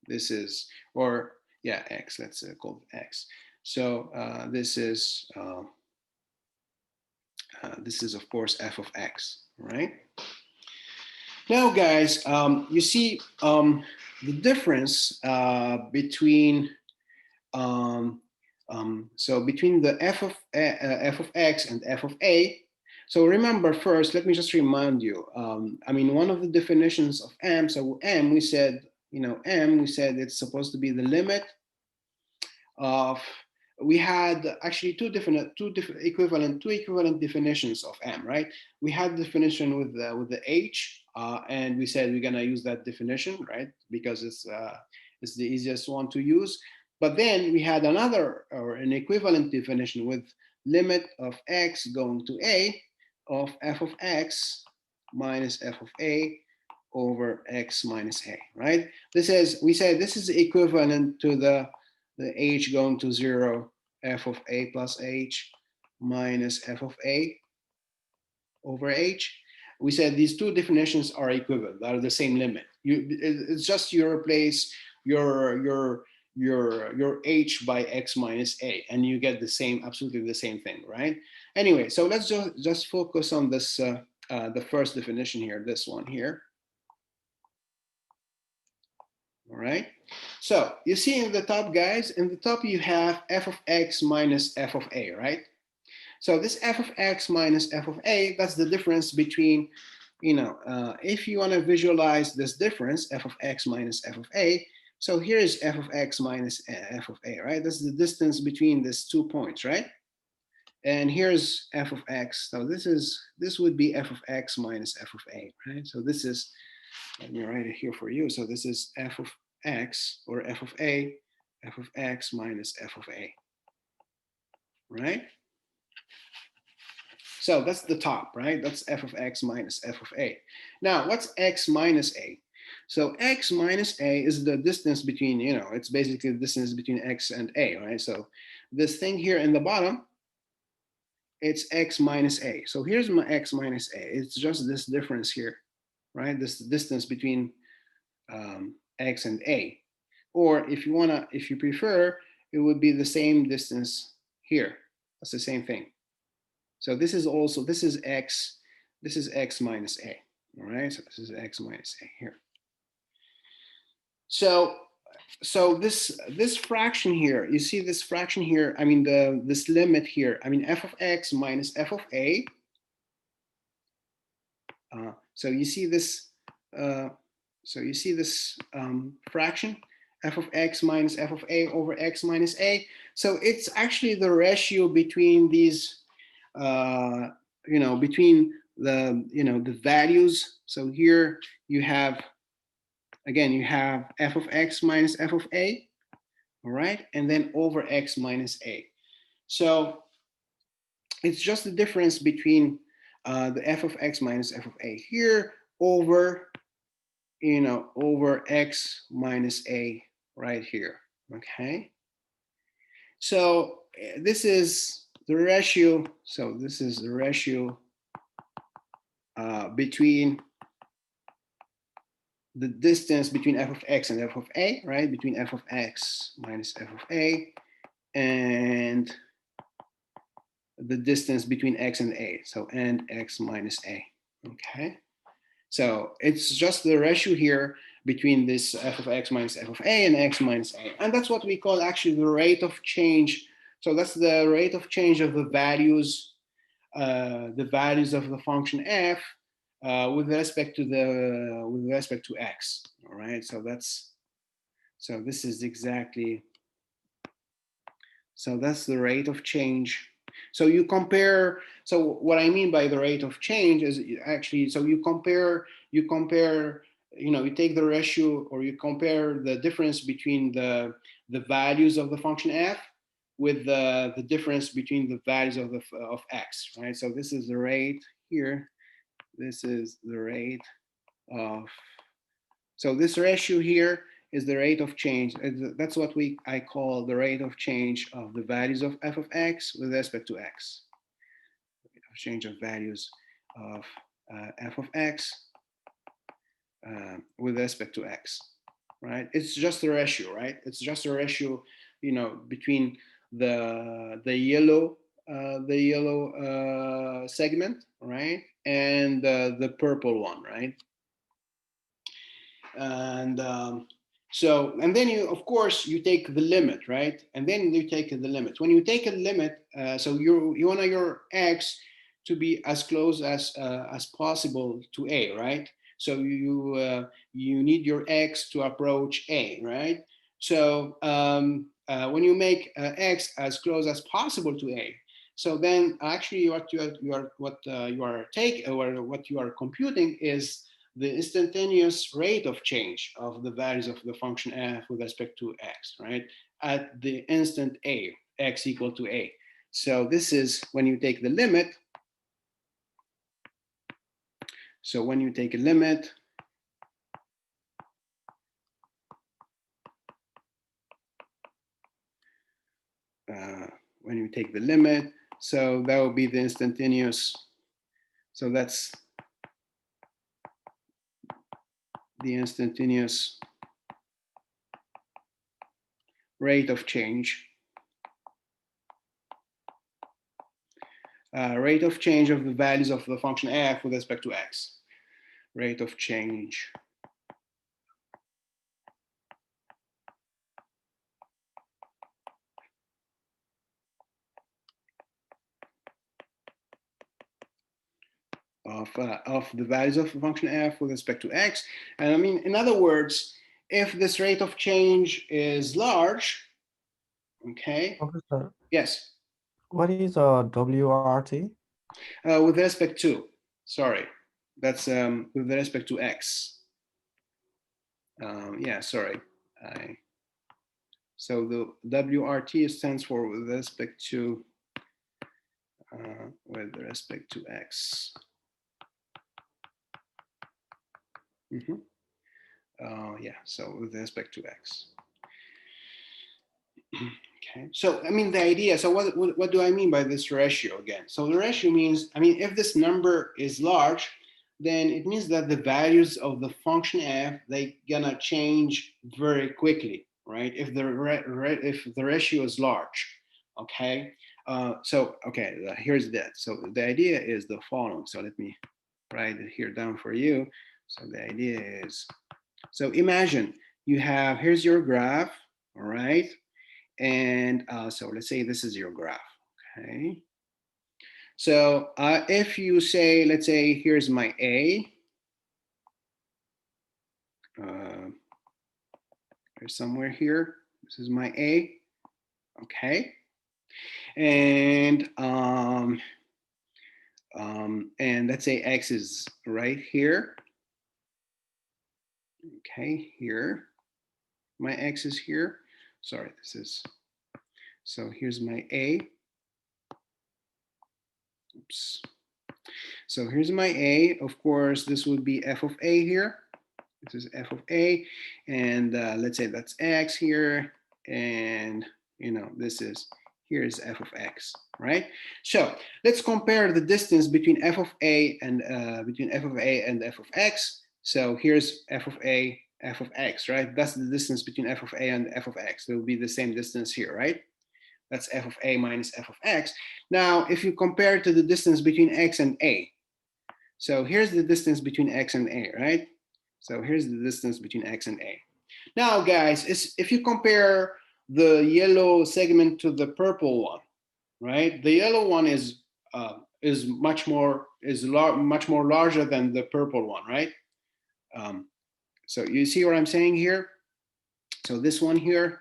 [SPEAKER 1] this is, or yeah, x, let's call it x. So this is of course f of x, right? Now, guys, you see the difference between so between the f of x and f of a. So remember, first, let me just remind you. I mean, one of the definitions of m. So m, we said, m, we said it's supposed to be the limit of. We had actually two equivalent definitions of m, right? We had the definition with the h, and we said we're gonna use that definition, right? Because it's the easiest one to use. But then we had another or an equivalent definition with limit of x going to a of f of x minus f of a over x minus a, right? We said this is equivalent to the h going to 0, f of a plus h minus f of a over h. We said these two definitions are equivalent, are the same limit. It's just you replace your h by x minus a, and you get the same, absolutely the same thing, right? Anyway, so let's just focus on this, the first definition here, this one here. All right. So you see in the top, guys, in the top you have f of x minus f of a, right? So this f of x minus f of a, that's the difference between, if you want to visualize this difference, f of x minus f of a, so here is f of x minus f of a, right? That's the distance between these 2 points, right? And here's f of x. So this would be f of x minus f of a, right? So this is, let me write it here for you. So this is f of x, or f of a, f of x minus f of a, right? So that's the top, right? That's f of x minus f of a. Now, what's x minus a? So x minus a is the distance between, it's basically the distance between x and a, right? So this thing here in the bottom, it's x minus a. So here's my x minus a. It's just this difference here, right? This distance between x and a. Or if you prefer, it would be the same distance here. That's the same thing. So this is x minus a, all right? So this is x minus a here. So this fraction here, you see this fraction here, I mean this limit here, I mean f of x minus f of a. So you see this fraction, f of x minus f of a over x minus a. So it's actually the ratio between these, between the values. So here you have, again, you have f of x minus f of a, all right, and then over x minus a. So it's just the difference between the f of x minus f of a here over, over x minus a right here, okay? So this is the ratio. So this is the ratio between the distance between f of x and f of a, right? Between f of x minus f of a and the distance between x and a. So and x minus a, okay? So it's just the ratio here between this f of x minus f of a and x minus a. And that's what we call actually the rate of change. So that's the rate of change of the values of the function f with respect to x. All right. So this is exactly. So that's the rate of change. So you compare. So what I mean by the rate of change is actually, so you compare. You take the ratio, or you compare the difference between the values of the function f with the difference between the values of x, right? So this is the rate here. This is the rate of. So this ratio here is the rate of change. That's what I call the rate of change of the values of f of x with respect to x. Rate of change of values of f of x with respect to x. right? It's just a ratio, right? It's just a ratio, you know, between the yellow segment, right, and the purple one, right? And so, and then you, of course, you take the limit, right? And then you take the limit. When you take a limit, so you want your x to be as close as possible to a, right? So you need your x to approach a, right? So when you make x as close as possible to a, so then actually what you are computing is the instantaneous rate of change of the values of the function f with respect to x, right? At the instant a, x equal to a. So this is when you take the limit. So when you take a limit, when you take the limit, so that will be the instantaneous. So that's the instantaneous rate of change. Rate of change of the values of the function f with respect to x. Rate of change of the values of the function f with respect to x. And I mean, in other words, if this rate of change is large, okay.
[SPEAKER 2] Professor,
[SPEAKER 1] Yes.
[SPEAKER 2] what is a WRT?
[SPEAKER 1] With respect to, sorry, that's with respect to x. Yeah, sorry. So the WRT stands for with respect to x. Yeah, so with respect to x. Okay, so I mean the idea, so what do I mean by this ratio again? So the ratio means, I mean, if this number is large, then it means that the values of the function f, they gonna change very quickly, right? If the ratio is large, okay? So, okay, here's that. So the idea is the following. So let me write it here down for you. So the idea is, so imagine you have, here's your graph, all right? And so let's say this is your graph, okay? So if you say, let's say, here's my A. There's somewhere here. This is my A, okay? And let's say X is right here. Okay, here. My X is here. Sorry, this is, so here's my A. Oops. So here's my A. Of course, this would be f of A here. This is f of A. And let's say that's X here. And, you know, this is, here is f of X, right? So let's compare the distance between f of A and f of X. So here's f of A, f of X, right? That's the distance between f of A and f of X. It will be the same distance here, right? That's f of A minus f of X. Now, if you compare to the distance between X and A, so here's the distance between X and A, right? So here's the distance between X and A. Now, guys, if you compare the yellow segment to the purple one, right? The yellow one is much more larger than the purple one, right? So you see what I'm saying here? So this one here,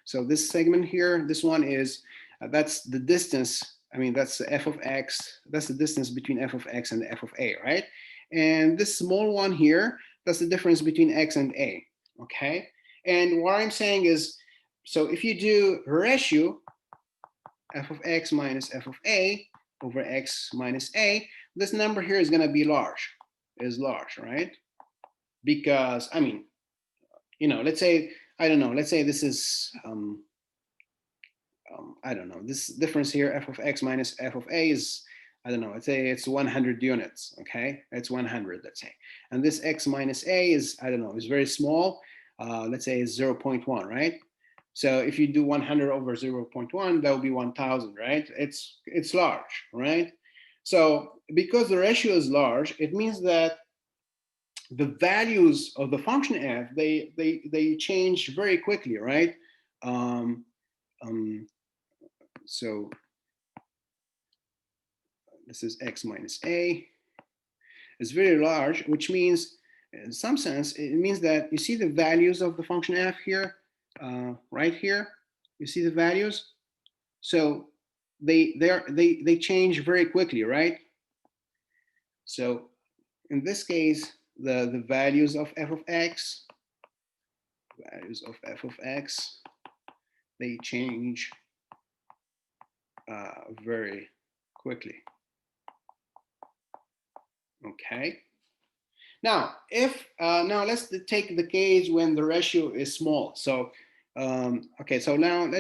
[SPEAKER 1] so this segment here, this one is, that's the distance. I mean, that's the f of x, that's the distance between f of x and f of a, right? And this small one here, that's the difference between x and a, okay? And what I'm saying is, so if you do ratio, f of x minus f of a over x minus a, this number here is gonna be large, right? Because, I mean, you know, let's say, I don't know, let's say this is, I don't know, this difference here, f of x minus f of a is, I don't know, let's say it's 100 units, okay? It's 100, let's say. And this x minus a is, I don't know, is very small. Let's say it's 0.1, right? So if you do 100 over 0.1, that will be 1,000, right? It's large, right? So because the ratio is large, it means that the values of the function f, they change very quickly, right? So this is x minus a. It's very large, which means, in some sense, it means that you see the values of the function f here, right here. You see the values, so they change very quickly, right? So in this case, the values of f of x, they change very quickly. Okay. Now, now let's take the case when the ratio is small. So, okay, so now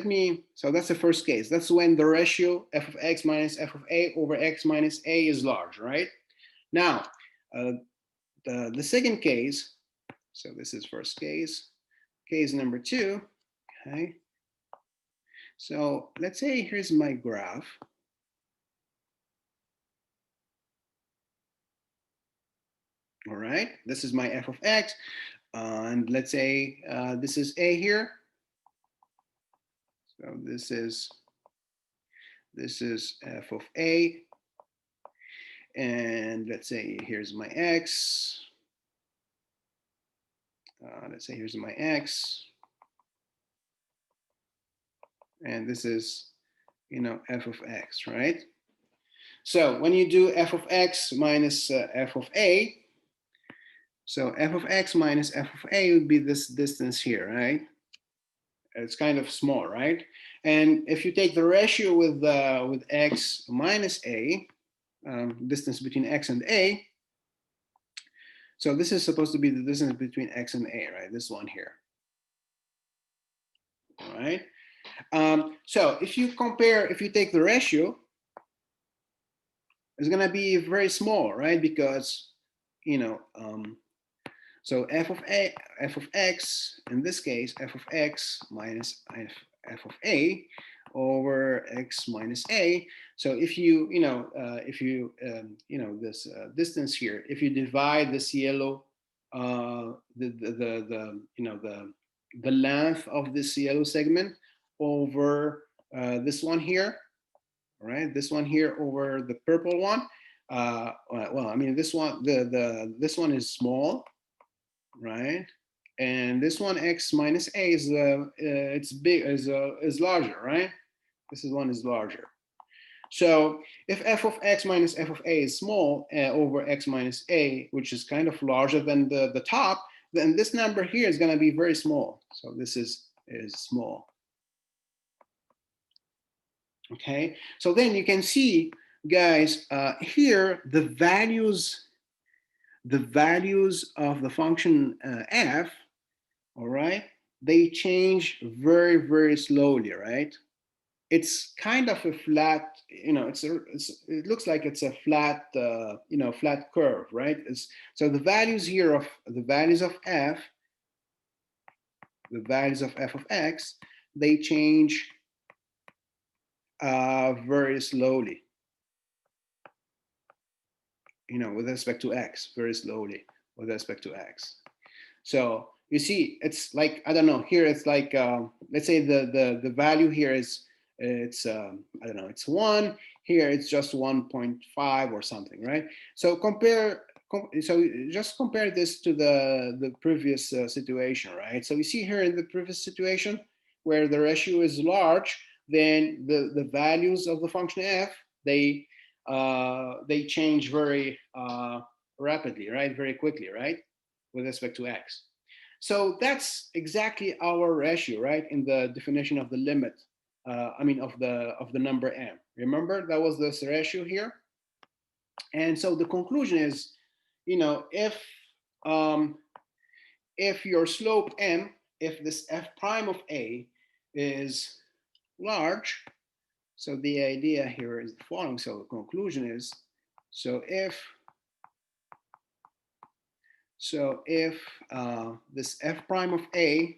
[SPEAKER 1] so that's the first case. That's when the ratio f of x minus f of a over x minus a is large, right? Now, the second case, so this is first case, case number 2, okay? So let's say here's my graph. All right, this is my f of x, and let's say this is a here. So this is f of a, and let's say here's my x. Let's say here's my x, and this is, f of x, right? So when you do f of x minus f of a, so f of x minus f of a would be this distance here, right? It's kind of small, right? And if you take the ratio with x minus a, distance between x and a, so this is supposed to be the distance between x and a, right? This one here. All right. So if you take the ratio, it's going to be very small, right? Because, so f of x, in this case, f of x minus f of a over x minus a. So if you, this distance here, if you divide this yellow, the length of this yellow segment over this one here, right? This one here over the purple one. Well, I mean, this one, this one is small, right? And this one x minus a is it's big, is larger, right? This one is larger. So if f of x minus f of a is small over x minus a, which is kind of larger than the top, then this number here is going to be very small. So this is small. Okay, so then you can see, guys, here the values of the function f, all right, they change very, very slowly, right? It's kind of a flat, it looks like it's a flat, flat curve, right? So the values here of the values of f, of x, they change very slowly, with respect to x, very slowly with respect to x. So you see, it's like, I don't know, here it's like, let's say the value here is, it's, I don't know, it's 1, here it's just 1.5 or something, right? So just compare this to the previous situation, right? So you see here in the previous situation where the ratio is large, then the values of the function f, they change very rapidly, right? Very quickly, right? With respect to x. So that's exactly our ratio, right? In the definition of the limit, I mean of the number m. Remember, that was this ratio here. And so the conclusion is, if your slope m, if this f prime of a is large, So the idea here is the following. So the conclusion is, so if this f prime of a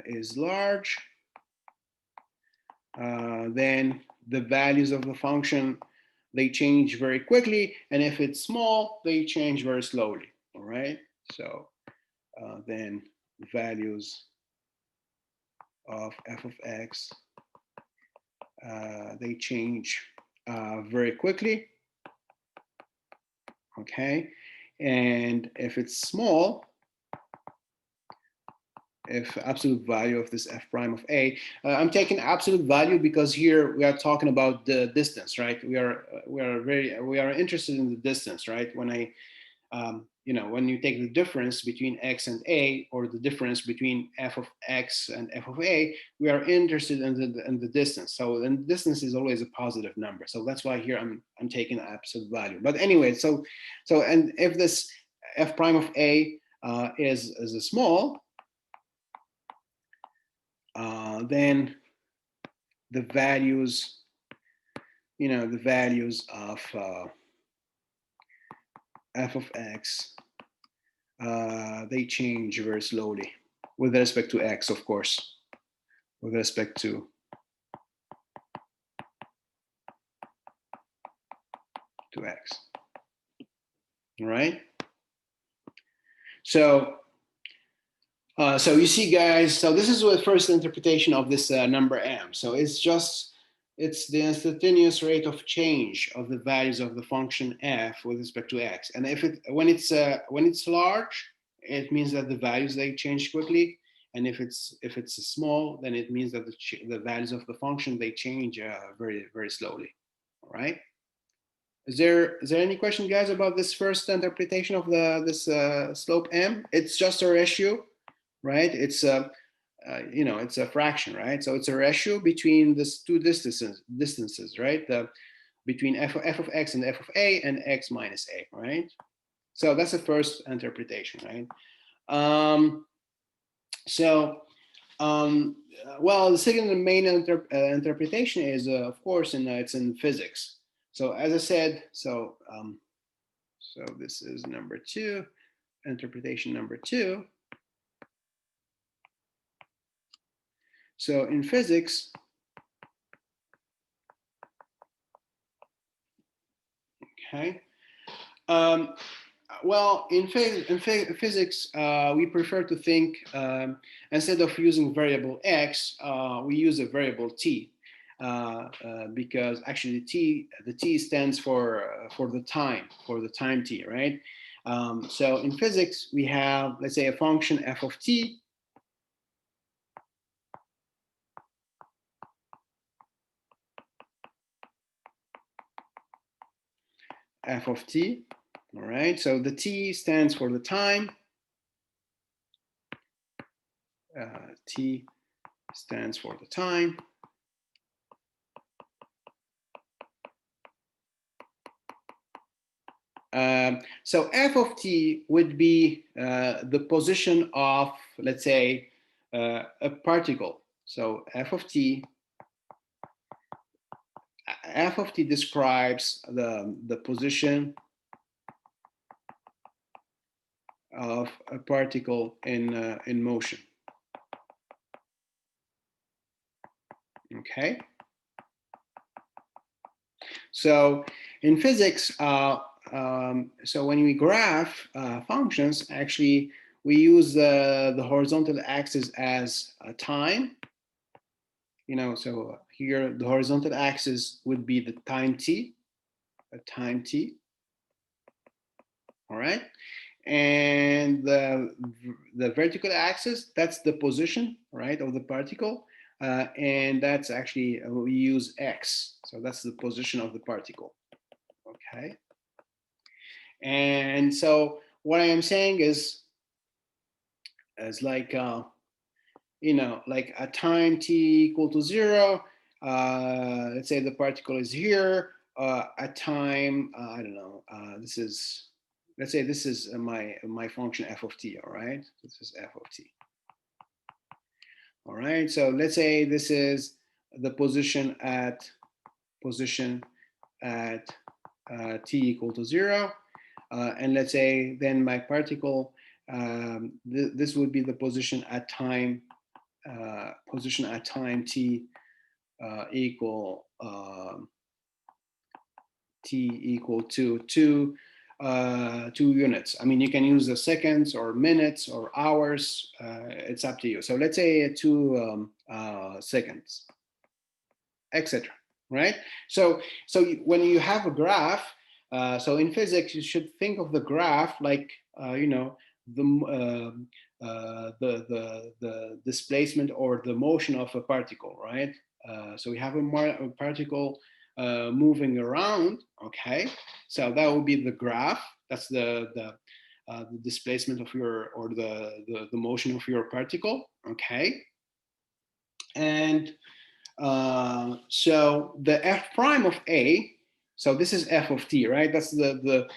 [SPEAKER 1] is large, then the values of the function, they change very quickly, and if it's small, they change very slowly. All right. So then the values of f of x, they change very quickly. Okay. And if it's small, if absolute value of this f prime of a, I'm taking absolute value because here we are talking about the distance, right? We are interested in the distance, right? When I when you take the difference between x and a, or the difference between f of x and f of a, we are interested in the distance. So then the distance is always a positive number. So that's why here I'm taking absolute value. But anyway, so and if this f prime of a is a small, then the values, the values of f of x, they change very slowly with respect to x, of course, with respect to x. All right. So so you see, guys, so this is the first interpretation of this number m. So it's the instantaneous rate of change of the values of the function f with respect to x. And when it's large, it means that the values, they change quickly. And if it's small, then it means that the values of the function, they change very, very slowly. All right. Is there any question, guys, about this first interpretation of this slope m? It's just a ratio, right? It's it's a fraction, right? So it's a ratio between these two distances, right? Between f of x and f of a and x minus a, right? So that's the first interpretation, right? Well, the second main interpretation is, of course, it's in physics. So as I said, so this is number two, interpretation number two. So in physics, okay. Well, in physics, we prefer to think, instead of using variable x, we use a variable t, because actually the t stands for the time t, right? So in physics, we have, let's say, a function f of t. F of t, all right? So the t stands for the time. T stands for the time. So f of t would be the position of, let's say, a particle. So f of t describes the position of a particle in motion. Okay. So in physics, so when we graph functions, actually we use the horizontal axis as time. So here the horizontal axis would be the time t, all right? And the vertical axis, that's the position, right, of the particle. And that's actually, we use x. So that's the position of the particle, okay? And so what I am saying is like, like a time t equal to 0, let's say the particle is here, at time, I don't know, let's say this is my function f of t, all right? This is f of t. All right, so let's say this is the position at t equal to 0, and let's say then my particle, this would be the position at time t equal to 2 units. I mean, you can use the seconds or minutes or hours. It's up to you. So let's say 2 seconds, etc. Right? So when you have a graph, so in physics, you should think of the graph like the displacement or the motion of a particle, right? So we have a particle moving around. Okay, so that would be the graph. That's the displacement of your, or the motion of your particle. Okay, and so the f prime of a, so this is f of t, right? That's the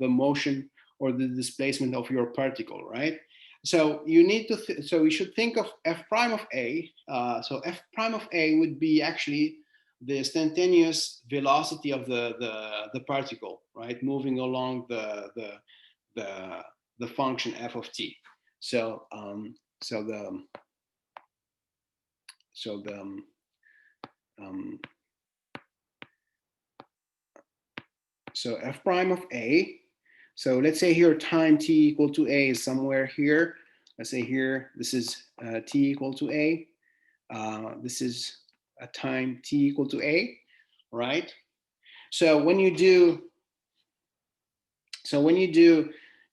[SPEAKER 1] motion or the displacement of your particle, right? So you need to so we should think of f prime of a. So f prime of a would be actually the instantaneous velocity of the particle, right, moving along the function f of t. So so f prime of a. So let's say here time t equal to a is somewhere here. Let's say here this is t equal to a. This is a time t equal to a, right? So when you do,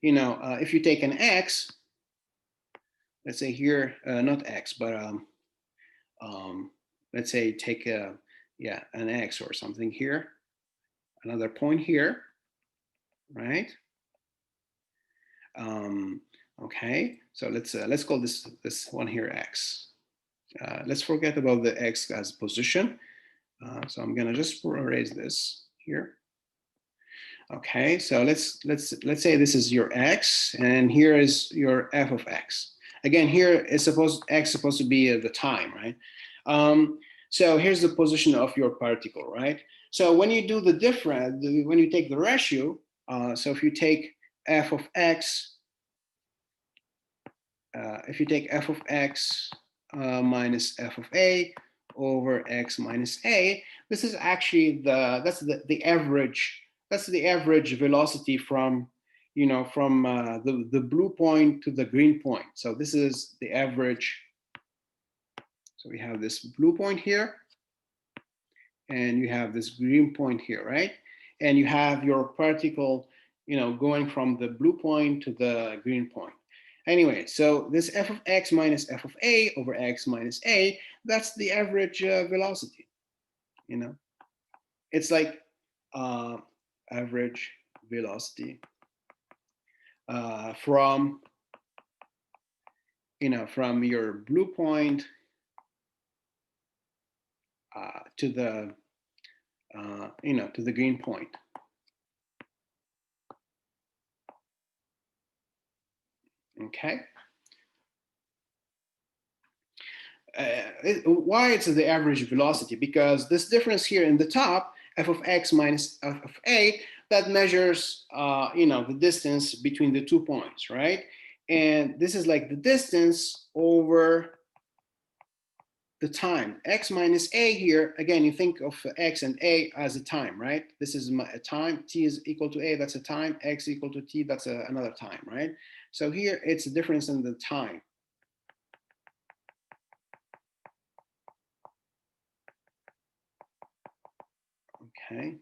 [SPEAKER 1] if you take an x, let's say here, not x, but let's say take an x or something here, another point here, right? Okay, so let's call this one here x. Let's forget about the x as position. So I'm gonna just erase this here. Okay, so let's say this is your x, and here is your f of x. Again, here is x supposed to be the time, right? So here's the position of your particle, right? So when you do the difference, when you take the ratio, so if you take f of x, minus f of a over x minus a, this is actually the average. That's the average velocity from the blue point to the green point. So this is the average. So we have this blue point here, and you have this green point here, right? And you have your particle, going from the blue point to the green point. Anyway, so this f of x minus f of a over x minus a, that's the average velocity. It's like average velocity from your blue point to the to the green point. Okay. Why it's the average velocity? Because this difference here in the top, f of x minus f of a, that measures the distance between the 2 points, right? And this is like the distance over the time. X minus a here, again, you think of x and a as a time, right? This is a time, t is equal to a, that's a time, x equal to t, that's another time, right? So here it's a difference in the time. Okay,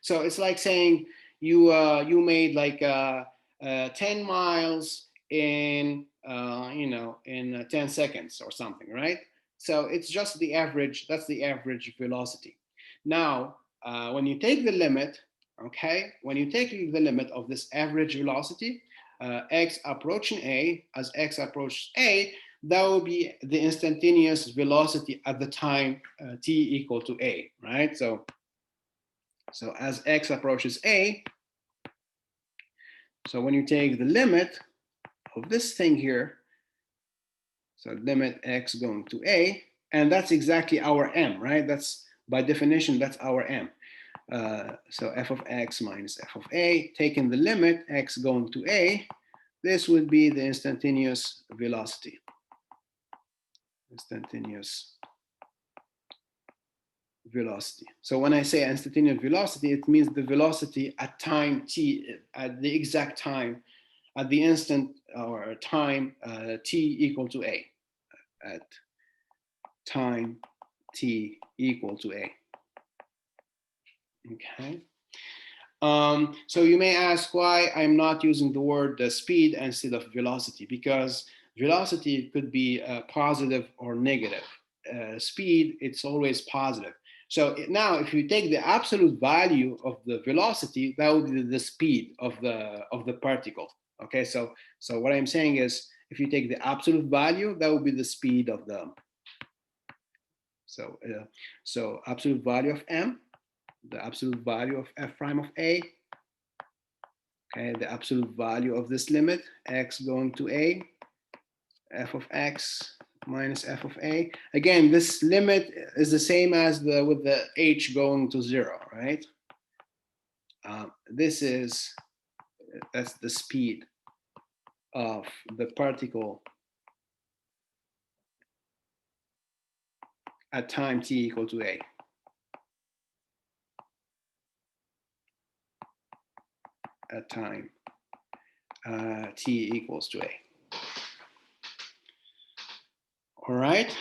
[SPEAKER 1] so it's like saying you made like 10 miles in 10 seconds or something, right? So it's just the average. That's the average velocity. Now, when you take the limit, okay, when you take the limit of this average velocity, x approaching a, as x approaches a, that will be the instantaneous velocity at the time t equal to a, right? So as x approaches a, so when you take the limit of this thing here, So limit x going to a, and that's exactly our m, right? That's by definition, that's our m. So f of x minus f of a, taking the limit x going to a, this would be the instantaneous velocity. Instantaneous velocity. So when I say instantaneous velocity, it means the velocity at time t, at the exact time, at the instant or time t equal to a, at time t equal to a. Okay. So you may ask why I'm not using the word speed instead of velocity, because velocity could be positive or negative. Speed, it's always positive. So now if you take the absolute value of the velocity, that would be the speed of the particle. Okay, so what I'm saying is if you take the absolute value, that would be the speed of the, so absolute value of m, the absolute value of f prime of a, okay, the absolute value of this limit, x going to a, f of x minus f of a. Again, this limit is the same as with the h going to 0, right? That's the speed of the particle at time t equal to a. At time t equals to a. All right.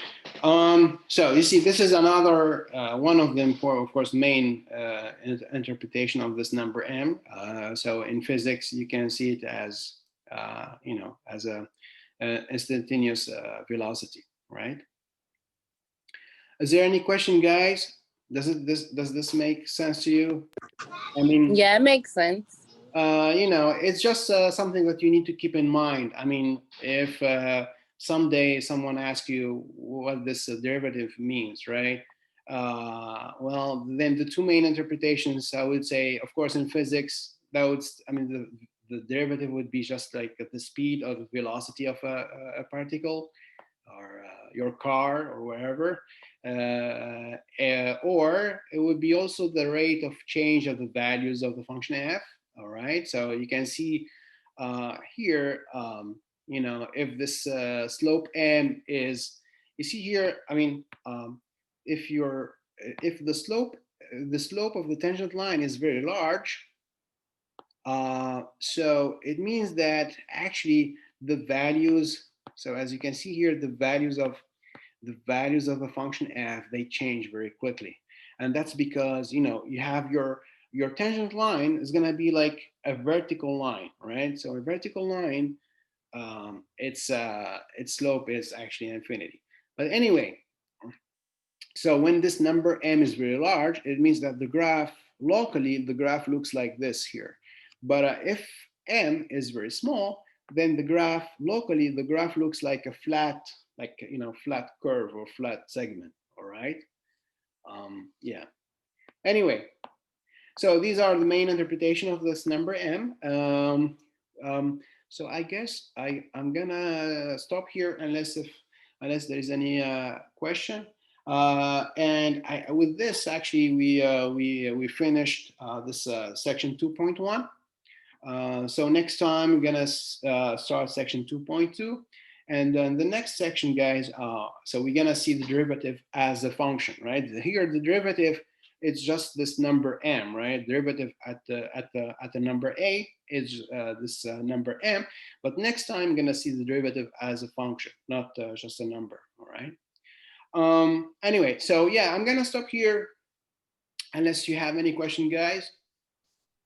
[SPEAKER 1] So you see, this is another one of the important, of course, main interpretation of this number m. So in physics, you can see it as as a instantaneous velocity, right? Is there any question, guys? Does this make sense to you? I mean,
[SPEAKER 3] Yeah, it makes sense.
[SPEAKER 1] It's just something that you need to keep in mind. I mean, if someday someone asks you what this derivative means, right? Well, then the two main interpretations, I would say, of course, in physics, that would, I mean, the derivative would be just like the speed or the velocity of a particle, or your car, or wherever. Or it would be also the rate of change of the values of the function f. All right, so you can see here, if this slope m is, you see here, I mean, if the slope of the tangent line is very large, so it means that actually the values, so as you can see here, the values of the function f, they change very quickly. And that's because, you have your tangent line is going to be like a vertical line, right? So a vertical line, its slope is actually infinity. But anyway, so when this number m is very large, it means that the graph, locally, the graph looks like this here. But if m is very small, then the graph, locally, the graph looks like a flat, flat curve or flat segment, all right? Yeah. Anyway, so these are the main interpretation of this number m. So I guess I'm gonna stop here unless there is any question. And with this, actually, we finished this section 2.1. So next time we're gonna start section 2.2. And then the next section, guys, so we're gonna see the derivative as a function, right? Here, the derivative, it's just this number m, right? Derivative at the number a is this number m. But next time, I'm gonna see the derivative as a function, not just a number, all right? Anyway, so yeah, I'm gonna stop here unless you have any question, guys.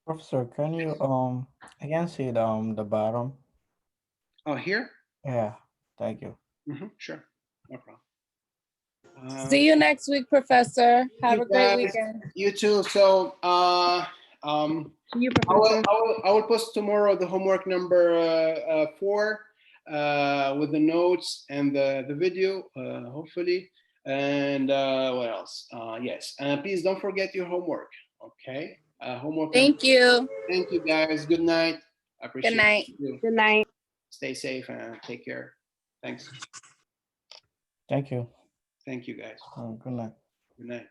[SPEAKER 2] Professor, can you I can see the bottom.
[SPEAKER 1] Oh, here?
[SPEAKER 2] Yeah, thank you.
[SPEAKER 1] Sure, no problem.
[SPEAKER 3] See you next week, Professor. Have
[SPEAKER 1] You
[SPEAKER 3] a great
[SPEAKER 1] guys,
[SPEAKER 3] weekend.
[SPEAKER 1] You too. So
[SPEAKER 4] You,
[SPEAKER 1] I
[SPEAKER 4] Professor.
[SPEAKER 1] will post tomorrow the homework number 4 with the notes and the video, hopefully. And what else? Yes, please don't forget your homework. Okay, homework.
[SPEAKER 3] Thank you.
[SPEAKER 1] Thank you, guys. Good night. I appreciate
[SPEAKER 3] Good night.
[SPEAKER 1] you.
[SPEAKER 4] Good night.
[SPEAKER 1] Stay safe and take care. Thanks.
[SPEAKER 2] Thank you.
[SPEAKER 1] Thank you, guys.
[SPEAKER 2] Good night.
[SPEAKER 1] Good night.